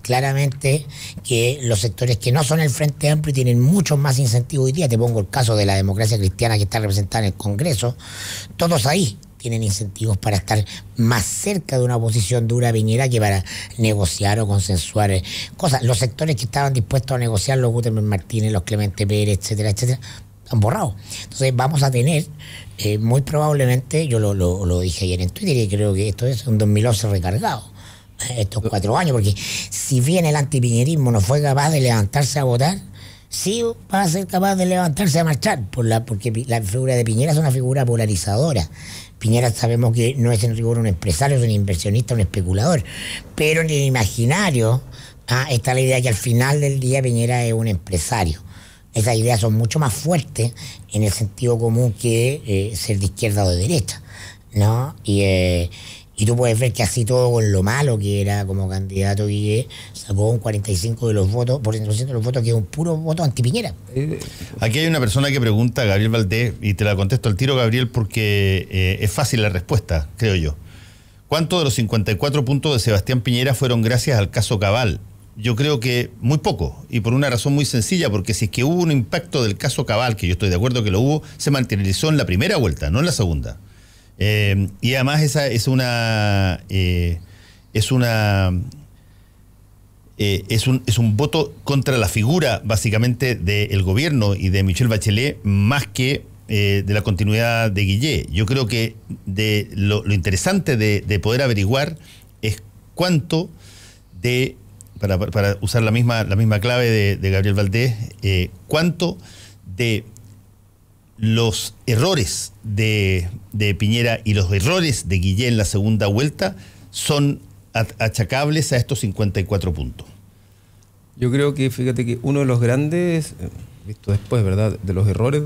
claramente que los sectores que no son el Frente Amplio tienen muchos más incentivos hoy día. Te pongo el caso de la Democracia Cristiana, que está representada en el Congreso. Todos ahí tienen incentivos para estar más cerca de una oposición dura a Piñera que para negociar o consensuar cosas. Los sectores que estaban dispuestos a negociar, los Guterres Martínez, los Clemente Pérez, etcétera, etcétera, han borrado. Entonces vamos a tener, muy probablemente, yo lo dije ayer en Twitter, y creo que esto es un 2011 recargado. estos 4 años, porque si bien el antipiñerismo no fue capaz de levantarse a votar, sí va a ser capaz de levantarse a marchar, porque la figura de Piñera es una figura polarizadora. Piñera sabemos que no es en rigor un empresario, es un inversionista, un especulador, pero en el imaginario está la idea que al final del día Piñera es un empresario. Esas ideas son mucho más fuertes en el sentido común que ser de izquierda o de derecha, ¿no? Y tú puedes ver que así todo, con lo malo que era como candidato, Guille sacó un 45% de los votos, que es un puro voto antipiñera. Aquí hay una persona que pregunta, Gabriel Valdés, y te la contesto al tiro, Gabriel, porque es fácil la respuesta, creo yo. ¿Cuántos de los 54 puntos de Sebastián Piñera fueron gracias al caso Cabal? Yo creo que muy poco, y por una razón muy sencilla, porque si es que hubo un impacto del caso Cabal, que yo estoy de acuerdo que lo hubo, se materializó en la primera vuelta, no en la segunda. Y además esa es un voto contra la figura básicamente del gobierno y de Michelle Bachelet, más que de la continuidad de Guillé. Yo creo que de lo interesante de poder averiguar es cuánto de, para usar la misma clave de Gabriel Valdés, cuánto de los errores de Piñera y los errores de Guillé en la segunda vuelta son achacables a estos 54 puntos. Yo creo que, fíjate que uno de los grandes, visto después, ¿verdad?, de los errores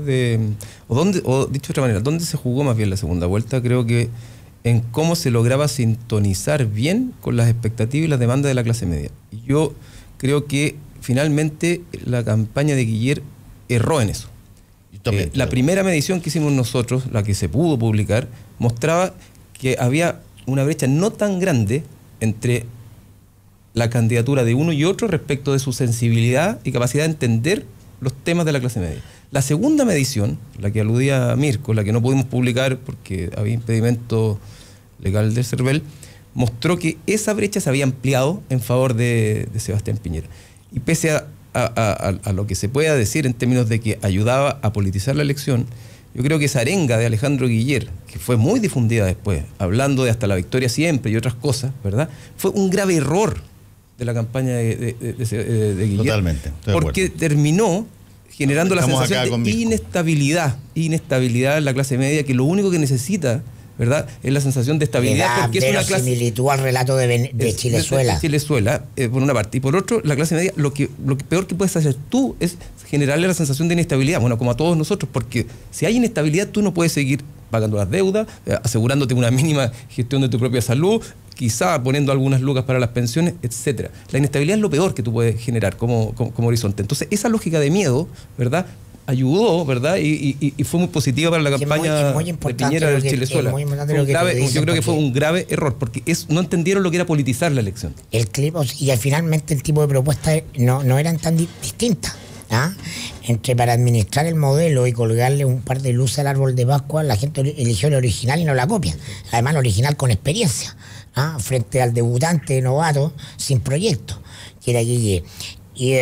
o dicho de otra manera, ¿dónde se jugó más bien la segunda vuelta? Creo que en cómo se lograba sintonizar bien con las expectativas y las demandas de la clase media. Y yo creo que finalmente la campaña de Guiller erró en eso. La primera medición que hicimos nosotros, la que se pudo publicar, mostraba que había una brecha no tan grande entre la candidatura de uno y otro respecto de su sensibilidad y capacidad de entender los temas de la clase media. La segunda medición, la que aludía a Mirko, la que no pudimos publicar porque había impedimento legal del CERVEL, mostró que esa brecha se había ampliado en favor de Sebastián Piñera. Y pese a lo que se pueda decir en términos de que ayudaba a politizar la elección, yo creo que esa arenga de Alejandro Guiller, que fue muy difundida después, hablando de hasta la victoria siempre y otras cosas, ¿verdad?, fue un grave error de la campaña de Guiller. Totalmente. Porque terminó generando la sensación de inestabilidad en la clase media, que lo único que necesita, ¿verdad?, es la sensación de estabilidad, porque es una clase similitud al relato de Chilezuela. Chilezuela, por una parte, y por otro, la clase media, lo que peor que puedes hacer tú es generarle la sensación de inestabilidad, bueno, como a todos nosotros, porque si hay inestabilidad tú no puedes seguir pagando las deudas, asegurándote una mínima gestión de tu propia salud, quizá poniendo algunas lucas para las pensiones, etcétera. La inestabilidad es lo peor que tú puedes generar como horizonte. Entonces, esa lógica de miedo, ¿verdad?, ayudó, ¿verdad?, y fue muy positiva para la campaña de Piñera de Chilezuela. Yo creo que fue un grave error, porque no entendieron lo que era politizar la elección. Y finalmente el tipo de propuestas no eran tan distintas. Entre para administrar el modelo y colgarle un par de luces al árbol de Pascua, la gente eligió el original y no la copia. Además, el original con experiencia, frente al debutante novato sin proyecto, que era Guille. Y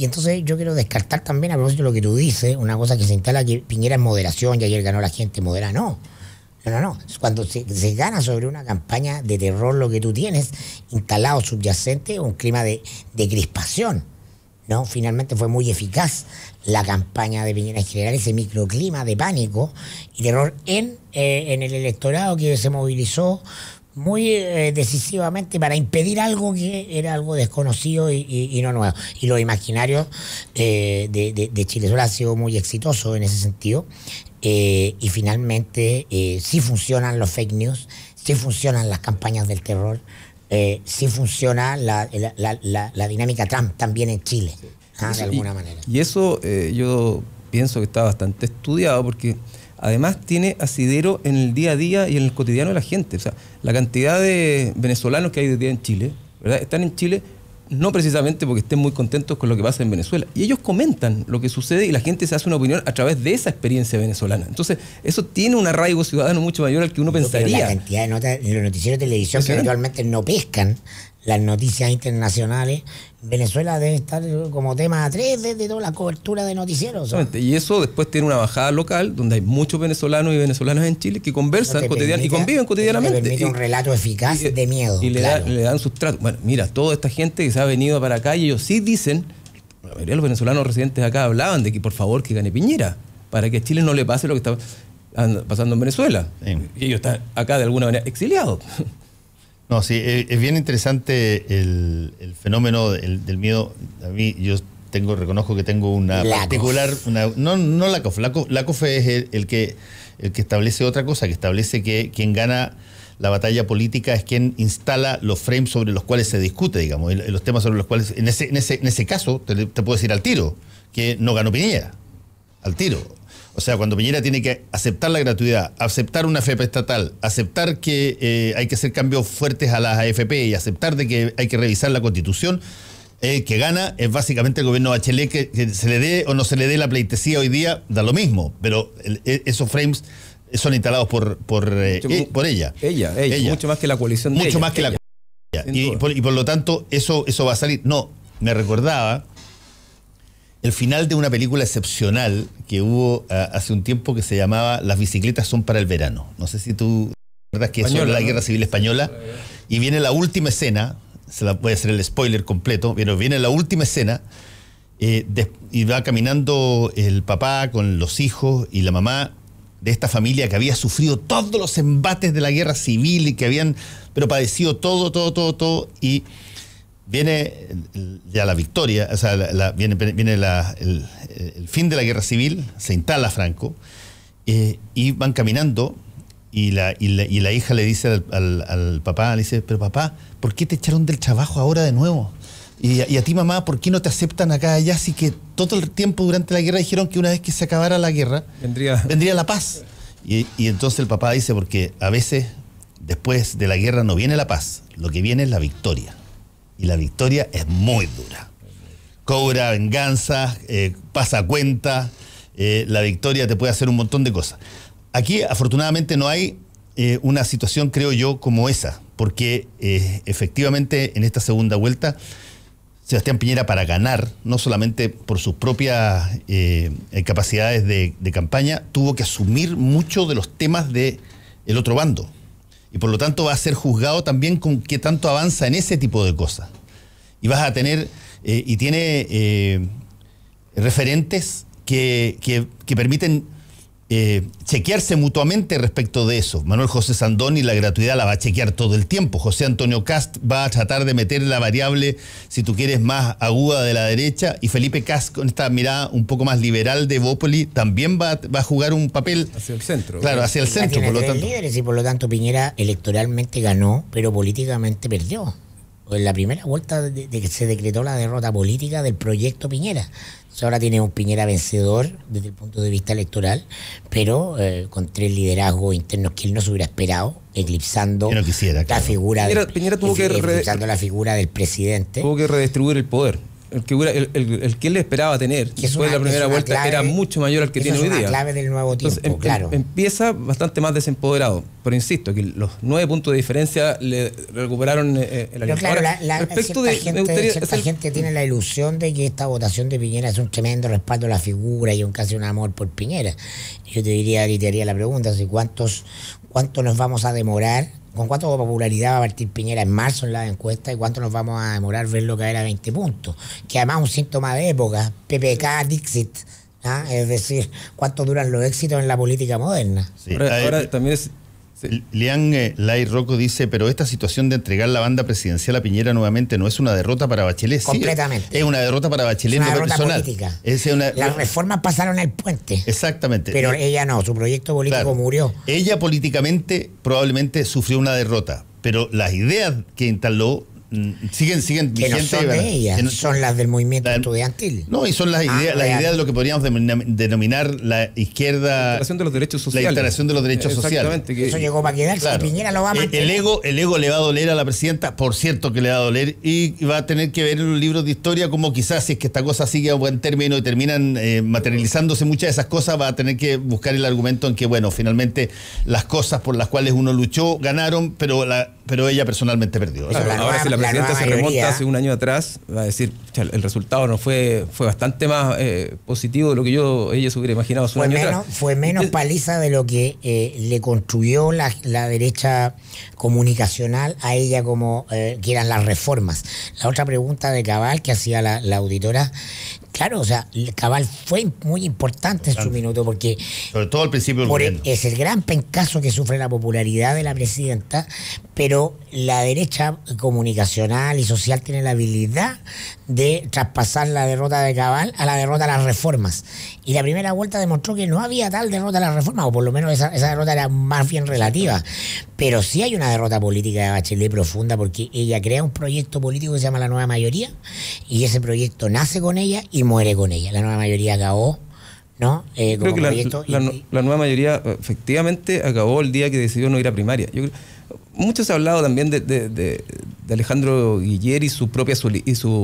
entonces yo quiero descartar también, a propósito de lo que tú dices, una cosa que se instala, que Piñera es moderación y ayer ganó la gente moderada. No. Cuando se gana sobre una campaña de terror, lo que tú tienes instalado subyacente es un clima de crispación, ¿no? Finalmente fue muy eficaz la campaña de Piñera en general, ese microclima de pánico y terror en el electorado, que se movilizó muy decisivamente para impedir algo que era algo desconocido y no nuevo. Y los imaginarios de Chilezuela han sido muy exitosos en ese sentido. Y finalmente sí funcionan los fake news, sí funcionan las campañas del terror, sí funciona la dinámica Trump también en Chile, de alguna manera. Y eso yo pienso que está bastante estudiado, porque además tiene asidero en el día a día y en el cotidiano de la gente. O sea, la cantidad de venezolanos que hay hoy día en Chile, ¿verdad?, están en Chile no precisamente porque estén muy contentos con lo que pasa en Venezuela. Y ellos comentan lo que sucede y la gente se hace una opinión a través de esa experiencia venezolana. Entonces, eso tiene un arraigo ciudadano mucho mayor al que uno pensaría. La cantidad de notas en los noticieros de televisión que habitualmente no pescan las noticias internacionales, Venezuela debe estar como tema 3 de toda la cobertura de noticieros. Exactamente. Y eso después tiene una bajada local donde hay muchos venezolanos y venezolanas en Chile que conversan y conviven cotidianamente. Te permite un relato eficaz de miedo. Y le dan sus tratos. Bueno, mira, toda esta gente que se ha venido para acá y ellos sí dicen, la mayoría de los venezolanos residentes acá hablaban de que por favor que gane Piñera, para que a Chile no le pase lo que está pasando en Venezuela. Sí. Y ellos están acá de alguna manera exiliados. No, sí, es bien interesante el fenómeno del miedo. A mí, reconozco que tengo una particular, no Lakoff. Lakoff es el que establece otra cosa, que establece que quien gana la batalla política es quien instala los frames sobre los cuales se discute, digamos, los temas sobre los cuales, en ese caso, te puedo decir al tiro, que no ganó Piñera, al tiro. O sea, cuando Piñera tiene que aceptar la gratuidad, aceptar una AFP estatal, aceptar que hay que hacer cambios fuertes a las AFP y aceptar de que hay que revisar la Constitución, que gana es básicamente el gobierno Bachelet, que se le dé o no se le dé la pleitesía hoy día, da lo mismo, pero esos frames son instalados por ella. Ella, mucho más que la coalición de ella. Mucho más que la coalición. Y por lo tanto, eso va a salir. No, me recordaba el final de una película excepcional que hubo hace un tiempo que se llamaba Las bicicletas son para el verano. No sé si tú recuerdas que es sobre la Guerra Civil Española. Y viene la última escena, se la puede hacer el spoiler completo, pero viene la última escena y va caminando el papá con los hijos y la mamá de esta familia que había sufrido todos los embates de la Guerra Civil y que habían padecido todo y viene ya la victoria, o sea, viene el fin de la Guerra Civil, se instala Franco, y van caminando, y la hija le dice al papá, le dice, pero papá, ¿por qué te echaron del trabajo ahora de nuevo? Y a ti, mamá, ¿por qué no te aceptan acá allá? Así que todo el tiempo durante la guerra dijeron que una vez que se acabara la guerra, vendría la paz. Y entonces el papá dice, porque a veces después de la guerra no viene la paz, lo que viene es la victoria. Y la victoria es muy dura. Cobra venganza, pasa cuenta, la victoria te puede hacer un montón de cosas. Aquí, afortunadamente, no hay una situación, creo yo, como esa, porque efectivamente en esta segunda vuelta, Sebastián Piñera, para ganar, no solamente por sus propias capacidades de campaña, tuvo que asumir muchos de los temas del otro bando. Y por lo tanto va a ser juzgado también con qué tanto avanza en ese tipo de cosas. Y vas a tener, y tiene referentes que permiten chequearse mutuamente respecto de eso. Manuel José Sandoni la gratuidad la va a chequear todo el tiempo. José Antonio Cast va a tratar de meter la variable, si tú quieres, más aguda de la derecha, y Felipe Cast, con esta mirada un poco más liberal de Bópoli, también va a jugar un papel hacia el centro. Claro, hacia el centro, por lo tanto. Líderes, y por lo tanto Piñera electoralmente ganó, pero políticamente perdió. En la primera vuelta de que se decretó la derrota política del proyecto Piñera. Entonces ahora tiene un Piñera vencedor desde el punto de vista electoral, pero con 3 liderazgos internos que él no se hubiera esperado, eclipsando la figura eclipsando la figura del presidente. Tuvo que redistribuir el poder. El que él esperaba tener después de la primera vuelta clave, era mucho mayor al que tiene hoy día. Es una clave del nuevo tiempo. Entonces, claro. Empieza bastante más desempoderado, pero insisto que los 9 puntos de diferencia le recuperaron el año. Claro, cierta gente tiene la ilusión de que esta votación de Piñera es un tremendo respaldo a la figura y casi un amor por Piñera. Yo te haría la pregunta, si cuánto nos vamos a demorar, con cuánta popularidad va a partir Piñera en marzo en la encuesta y cuánto nos vamos a demorar verlo caer a 20 puntos. Que además es un síntoma de época, PPK, Dixit, ¿ah? Es decir, cuánto duran los éxitos en la política moderna. Sí. Ahora también es... Lian Lai Rocco dice, pero esta situación de entregar la banda presidencial a Piñera nuevamente no es una derrota para Bachelet. Completamente. Sí, es una derrota para Bachelet, es una no derrota personal. Política. Las reformas pasaron el puente. Exactamente. Pero ella no, su proyecto político murió. Ella políticamente probablemente sufrió una derrota, pero las ideas que instaló siguen que vigentes. No son de ella, son las del movimiento estudiantil. No, y son las ideas de lo que podríamos denominar la izquierda. La instalación de los derechos sociales. La instalación de los derechos sociales. Eso llegó para quedarse, claro. Piñera lo va a mantener. El ego le va a doler a la presidenta, por cierto que le va a doler, y va a tener que ver en los libros de historia como quizás, si es que esta cosa sigue a buen término y terminan materializándose muchas de esas cosas, va a tener que buscar el argumento en que, bueno, finalmente las cosas por las cuales uno luchó ganaron, pero pero ella personalmente perdió. Ahora si la presidenta se remonta hace un año atrás, va a decir, el resultado no fue bastante más positivo de lo que ella se hubiera imaginado hace un año atrás. Fue menos paliza de lo que le construyó la derecha comunicacional a ella, como que eran las reformas. La otra pregunta de Cabal que hacía la auditora, claro, o sea, Cabal fue muy importante en su minuto, porque sobre todo al principio del gobierno es el gran pencazo que sufre la popularidad de la presidenta, pero la derecha comunicacional y social tiene la habilidad de traspasar la derrota de Cabal a la derrota de las reformas. Y la primera vuelta demostró que no había tal derrota de las reformas, o por lo menos esa derrota era más bien relativa. Pero sí hay una derrota política de Bachelet profunda, porque ella crea un proyecto político que se llama La Nueva Mayoría, y ese proyecto nace con ella y muere con ella. La Nueva Mayoría acabó, ¿no? Creo que la Nueva Mayoría efectivamente acabó el día que decidió no ir a primaria. Mucho se ha hablado también de Alejandro Guiller y su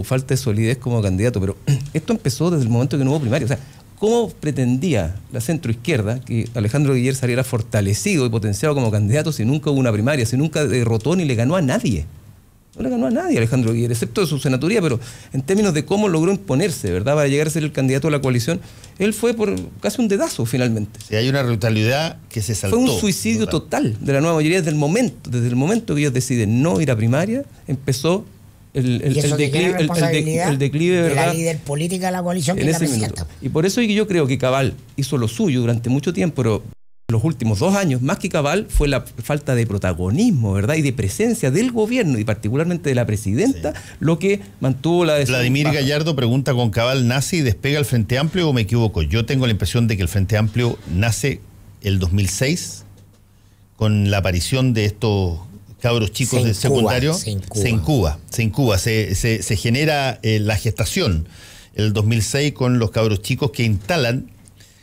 falta de solidez como candidato, pero esto empezó desde el momento que no hubo primaria. O sea, ¿cómo pretendía la centroizquierda que Alejandro Guiller saliera fortalecido y potenciado como candidato si nunca hubo una primaria, si nunca derrotó ni le ganó a nadie? No le ganó a nadie Alejandro Guiller, excepto de su senaturía, pero en términos de cómo logró imponerse, ¿verdad?, para llegar a ser el candidato de la coalición, él fue por casi un dedazo finalmente. Sí, hay una brutalidad que se saltó. Fue un suicidio total de la Nueva Mayoría desde el momento que ellos deciden no ir a primaria, empezó el declive, ¿verdad?, de la líder política de la coalición, que es la presidenta. Y por eso yo creo que Cabal hizo lo suyo durante mucho tiempo, pero los últimos 2 años, más que Cabal, fue la falta de protagonismo, ¿verdad?, y de presencia del gobierno y particularmente de la presidenta, sí, lo que mantuvo la Vladimir Gallardo pregunta: ¿con Cabal nace y despega el Frente Amplio o me equivoco? Yo tengo la impresión de que el Frente Amplio nace el 2006 con la aparición de estos cabros chicos de secundario. Se incuba. Se genera la gestación el 2006 con los cabros chicos que instalan.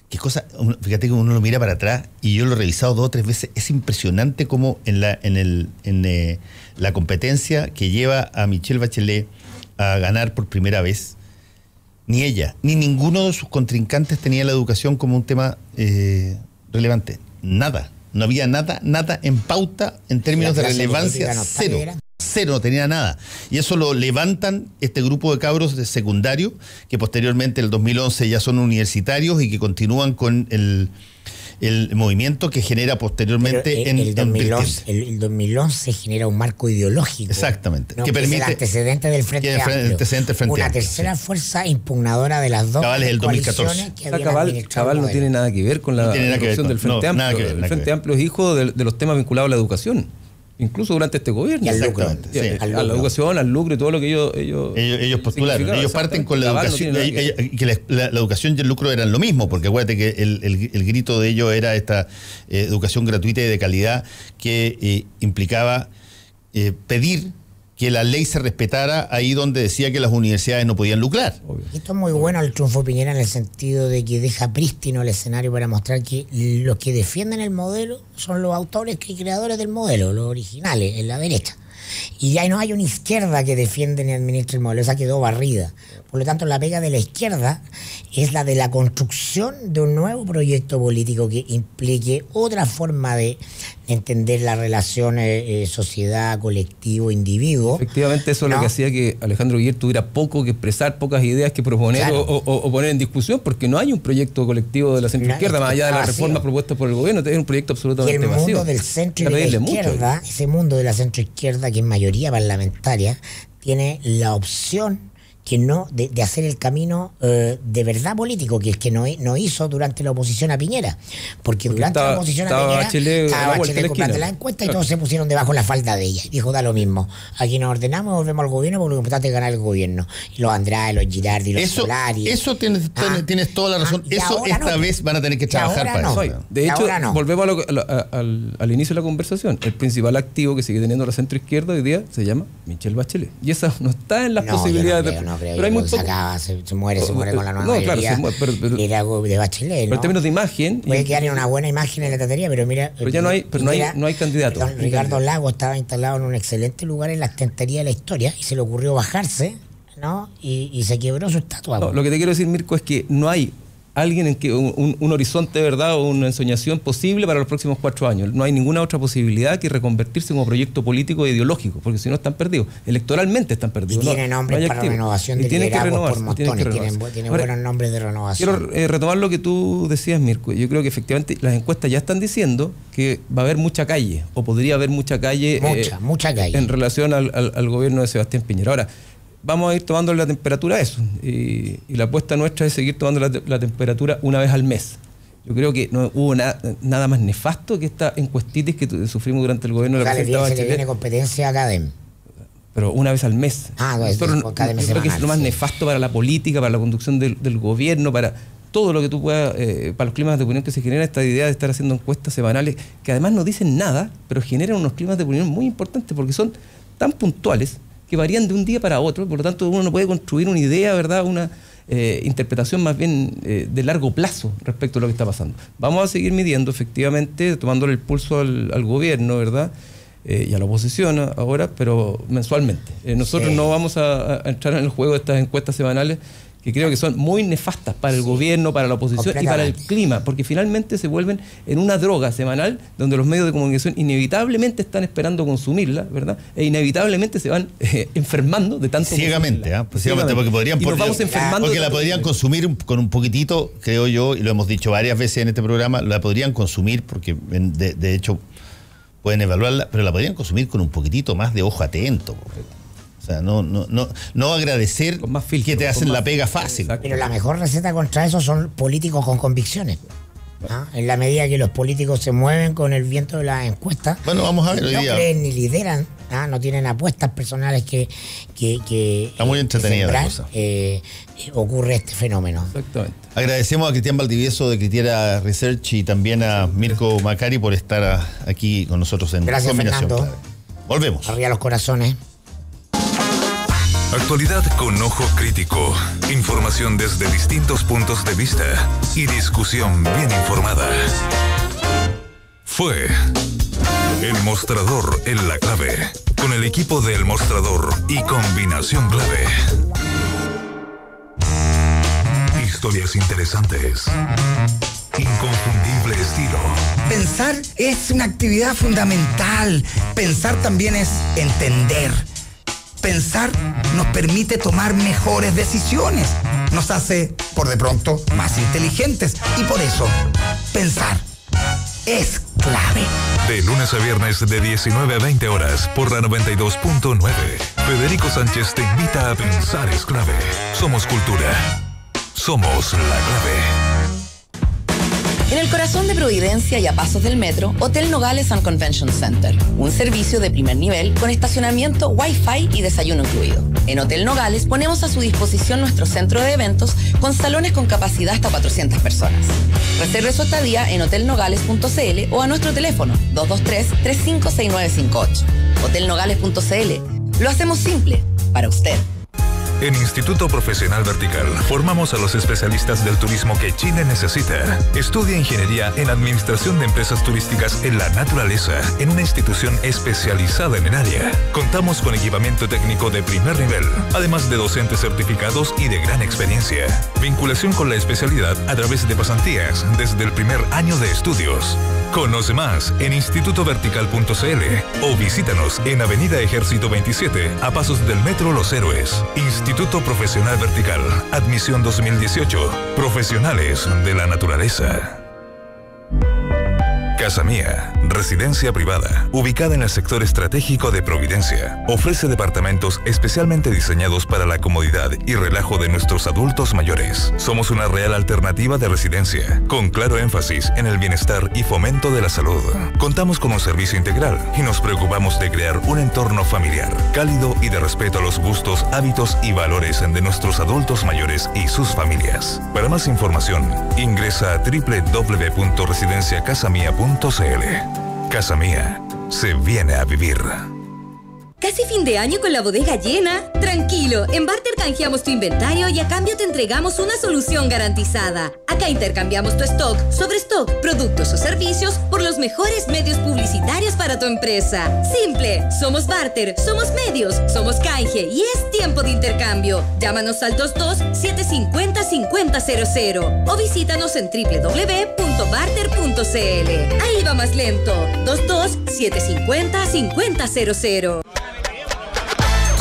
Qué cosa, fíjate que uno lo mira para atrás, y yo lo he revisado 2 o 3 veces. Es impresionante cómo en la competencia que lleva a Michelle Bachelet a ganar por primera vez, ni ella ni ninguno de sus contrincantes tenía la educación como un tema relevante. Nada. No había nada en pauta en términos de relevancia. Cero, no tenía nada. Y eso lo levantan este grupo de cabros de secundario, que posteriormente en el 2011 ya son universitarios y que continúan con el movimiento que genera posteriormente el 2011 genera un marco ideológico. Exactamente. ¿No? Que permite, el antecedente del Frente Amplio. Una tercera fuerza impugnadora de las dos. Cabal es el 2014. Cabal no tiene nada que ver con la corrupción del Frente Amplio. El Frente Amplio es hijo de los temas vinculados a la educación, incluso durante este gobierno. Y al lucro. A la educación, al lucro y todo lo que ellos postularon. Ellos parten con la educación, que la educación y el lucro eran lo mismo, porque acuérdate que el grito de ellos era esta educación gratuita y de calidad que implicaba pedir que la ley se respetara ahí donde decía que las universidades no podían lucrar. Esto es muy bueno, el triunfo de Piñera, en el sentido de que deja prístino el escenario para mostrar que los que defienden el modelo son los autores y creadores del modelo, los originales, en la derecha. Y ya no hay una izquierda que defiende ni administre el modelo, esa quedó barrida. Por lo tanto, la pega de la izquierda es la de la construcción de un nuevo proyecto político que implique otra forma de entender la relación sociedad, colectivo, individuo. Efectivamente, eso es lo que hacía que Alejandro Guiller tuviera poco que expresar, pocas ideas que proponer, claro, o poner en discusión, porque no hay un proyecto colectivo de la centroizquierda, más allá de las reformas propuestas por el gobierno. Es un proyecto absolutamente vacío. Y el mundo del centro y de la izquierda, ese mundo de la centroizquierda, que es mayoría parlamentaria, tiene la opción de hacer el camino de verdad político, que es que no hizo durante la oposición a Piñera, porque durante la oposición a Piñera estaba Bachelet comprando la encuesta y todos se pusieron debajo de la falda de ella, y dijo: da lo mismo, aquí nos ordenamos y volvemos al gobierno, porque lo importante es ganar el gobierno. Y los Andrade, los Girardi, los Solari. Eso tienes toda la razón. Eso esta vez van a tener que trabajar para eso. De hecho, volvemos al inicio de la conversación. El principal activo que sigue teniendo la centroizquierda hoy día se llama Michelle Bachelet, y esa no está en las posibilidades pero hay muy poco. Se muere con la nueva mayoría. Claro, de Bachelet, pero en términos de imagen, puede quedar en una buena imagen en la tatería, pero mira, pero ya no hay candidato. Ricardo Lago estaba instalado en un excelente lugar en la estantería de la historia, y se le ocurrió bajarse, ¿no? Y se quebró su estatua. Lo que te quiero decir, Mirko, es que no hay alguien en que un horizonte de verdad o una ensoñación posible para los próximos 4 años. No hay ninguna otra posibilidad que reconvertirse como proyecto político e ideológico, porque si no están perdidos. Electoralmente están perdidos. Y tienen nombres para renovación de liderazgos por montones. Tienen buenos nombres de renovación. Quiero retomar lo que tú decías, Mirko. Yo creo que efectivamente las encuestas ya están diciendo que va a haber mucha calle, o podría haber mucha calle, mucha calle en relación al gobierno de Sebastián Piñera. Ahora, vamos a ir tomando la temperatura a eso, y la apuesta nuestra es seguir tomando la temperatura una vez al mes. Yo creo que no hubo nada más nefasto que esta encuestitis que sufrimos durante el gobierno de la presidenta Bachelet. Se le viene competencia a CADEM. Pero una vez al mes. Yo creo que es lo más nefasto para la política, para la conducción del gobierno, para todo lo que tú puedas, para los climas de opinión que se generan, esta idea de estar haciendo encuestas semanales, que además no dicen nada, pero generan unos climas de opinión muy importantes, porque son tan puntuales, que varían de un día para otro, por lo tanto uno no puede construir una idea, ¿verdad?, una interpretación más bien de largo plazo respecto a lo que está pasando. Vamos a seguir midiendo, efectivamente, tomándole el pulso al gobierno, ¿verdad?, y a la oposición ahora, pero mensualmente. Nosotros no vamos a entrar en el juego de estas encuestas semanales, que creo que son muy nefastas para el gobierno, para la oposición y para el clima, porque finalmente se vuelven en una droga semanal donde los medios de comunicación inevitablemente están esperando consumirla, ¿verdad? E inevitablemente se van enfermando de tanto ciegamente, ciegamente, porque podrían porque la podrían consumir con un poquitito, creo yo, y lo hemos dicho varias veces en este programa, la podrían consumir porque de hecho pueden evaluarla, pero la podrían consumir con un poquitito más de ojo atento. O sea, no agradecer con más filtro, que te hacen la pega fácil. Exacto. Pero la mejor receta contra eso son políticos con convicciones. En la medida que los políticos se mueven con el viento de las encuestas, bueno, vamos a ver, no creen ni lideran, no tienen apuestas personales que está muy entretenida la cosa. Ocurre este fenómeno. Exactamente. Agradecemos a Cristian Valdivieso de Criteria Research y también a Mirko Macari por estar aquí con nosotros en Gracias, Combinación. Fernando. Volvemos. Arriba los corazones. Actualidad con ojo crítico, información desde distintos puntos de vista y discusión bien informada. Fue El Mostrador en la Clave, con el equipo de El Mostrador y Combinación Clave. Historias interesantes, inconfundible estilo. Pensar es una actividad fundamental. Pensar también es entender. Pensar nos permite tomar mejores decisiones, nos hace, por de pronto, más inteligentes. Y por eso, pensar es clave. De lunes a viernes de 19 a 20 horas por la 92.9. Federico Sánchez te invita a Pensar es clave. Somos cultura. Somos la clave. En el corazón de Providencia y a pasos del metro, Hotel Nogales and Convention Center. Un servicio de primer nivel con estacionamiento, Wi-Fi y desayuno incluido. En Hotel Nogales ponemos a su disposición nuestro centro de eventos con salones con capacidad hasta 400 personas. Reserve su estadía en hotelnogales.cl o a nuestro teléfono 223-356958. Hotelnogales.cl. Lo hacemos simple para usted. En Instituto Profesional Vertical formamos a los especialistas del turismo que Chile necesita. Estudia ingeniería en administración de empresas turísticas en la naturaleza en una institución especializada en el área. Contamos con equipamiento técnico de primer nivel, además de docentes certificados y de gran experiencia. Vinculación con la especialidad a través de pasantías desde el primer año de estudios. Conoce más en institutovertical.cl o visítanos en Avenida Ejército 27, a pasos del Metro Los Héroes. Instituto Profesional Vertical, admisión 2018, profesionales de la naturaleza. Casa Mía, residencia privada, ubicada en el sector estratégico de Providencia. Ofrece departamentos especialmente diseñados para la comodidad y relajo de nuestros adultos mayores. Somos una real alternativa de residencia, con claro énfasis en el bienestar y fomento de la salud. Contamos con un servicio integral y nos preocupamos de crear un entorno familiar, cálido y de respeto a los gustos, hábitos y valores de nuestros adultos mayores y sus familias. Para más información, ingresa a www.residenciacasamia.cl. Casa Mía, se viene a vivir. Casi fin de año con la bodega llena. Tranquilo, en Barter Canjeamos tu inventario y a cambio te entregamos una solución garantizada. Acá intercambiamos tu stock sobre stock, productos o servicios por los mejores medios publicitarios para tu empresa. Simple, somos barter, somos medios, somos canje y es tiempo de intercambio. Llámanos al 22-750-5000 o visítanos en www.barter.cl. Ahí va más lento. 22-750-5000.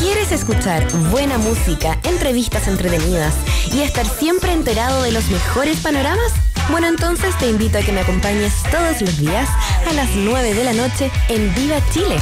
¿Quieres escuchar buena música, entrevistas entretenidas y estar siempre enterado de los mejores panoramas? Bueno, entonces te invito a que me acompañes todos los días a las 9 de la noche en Viva Chile,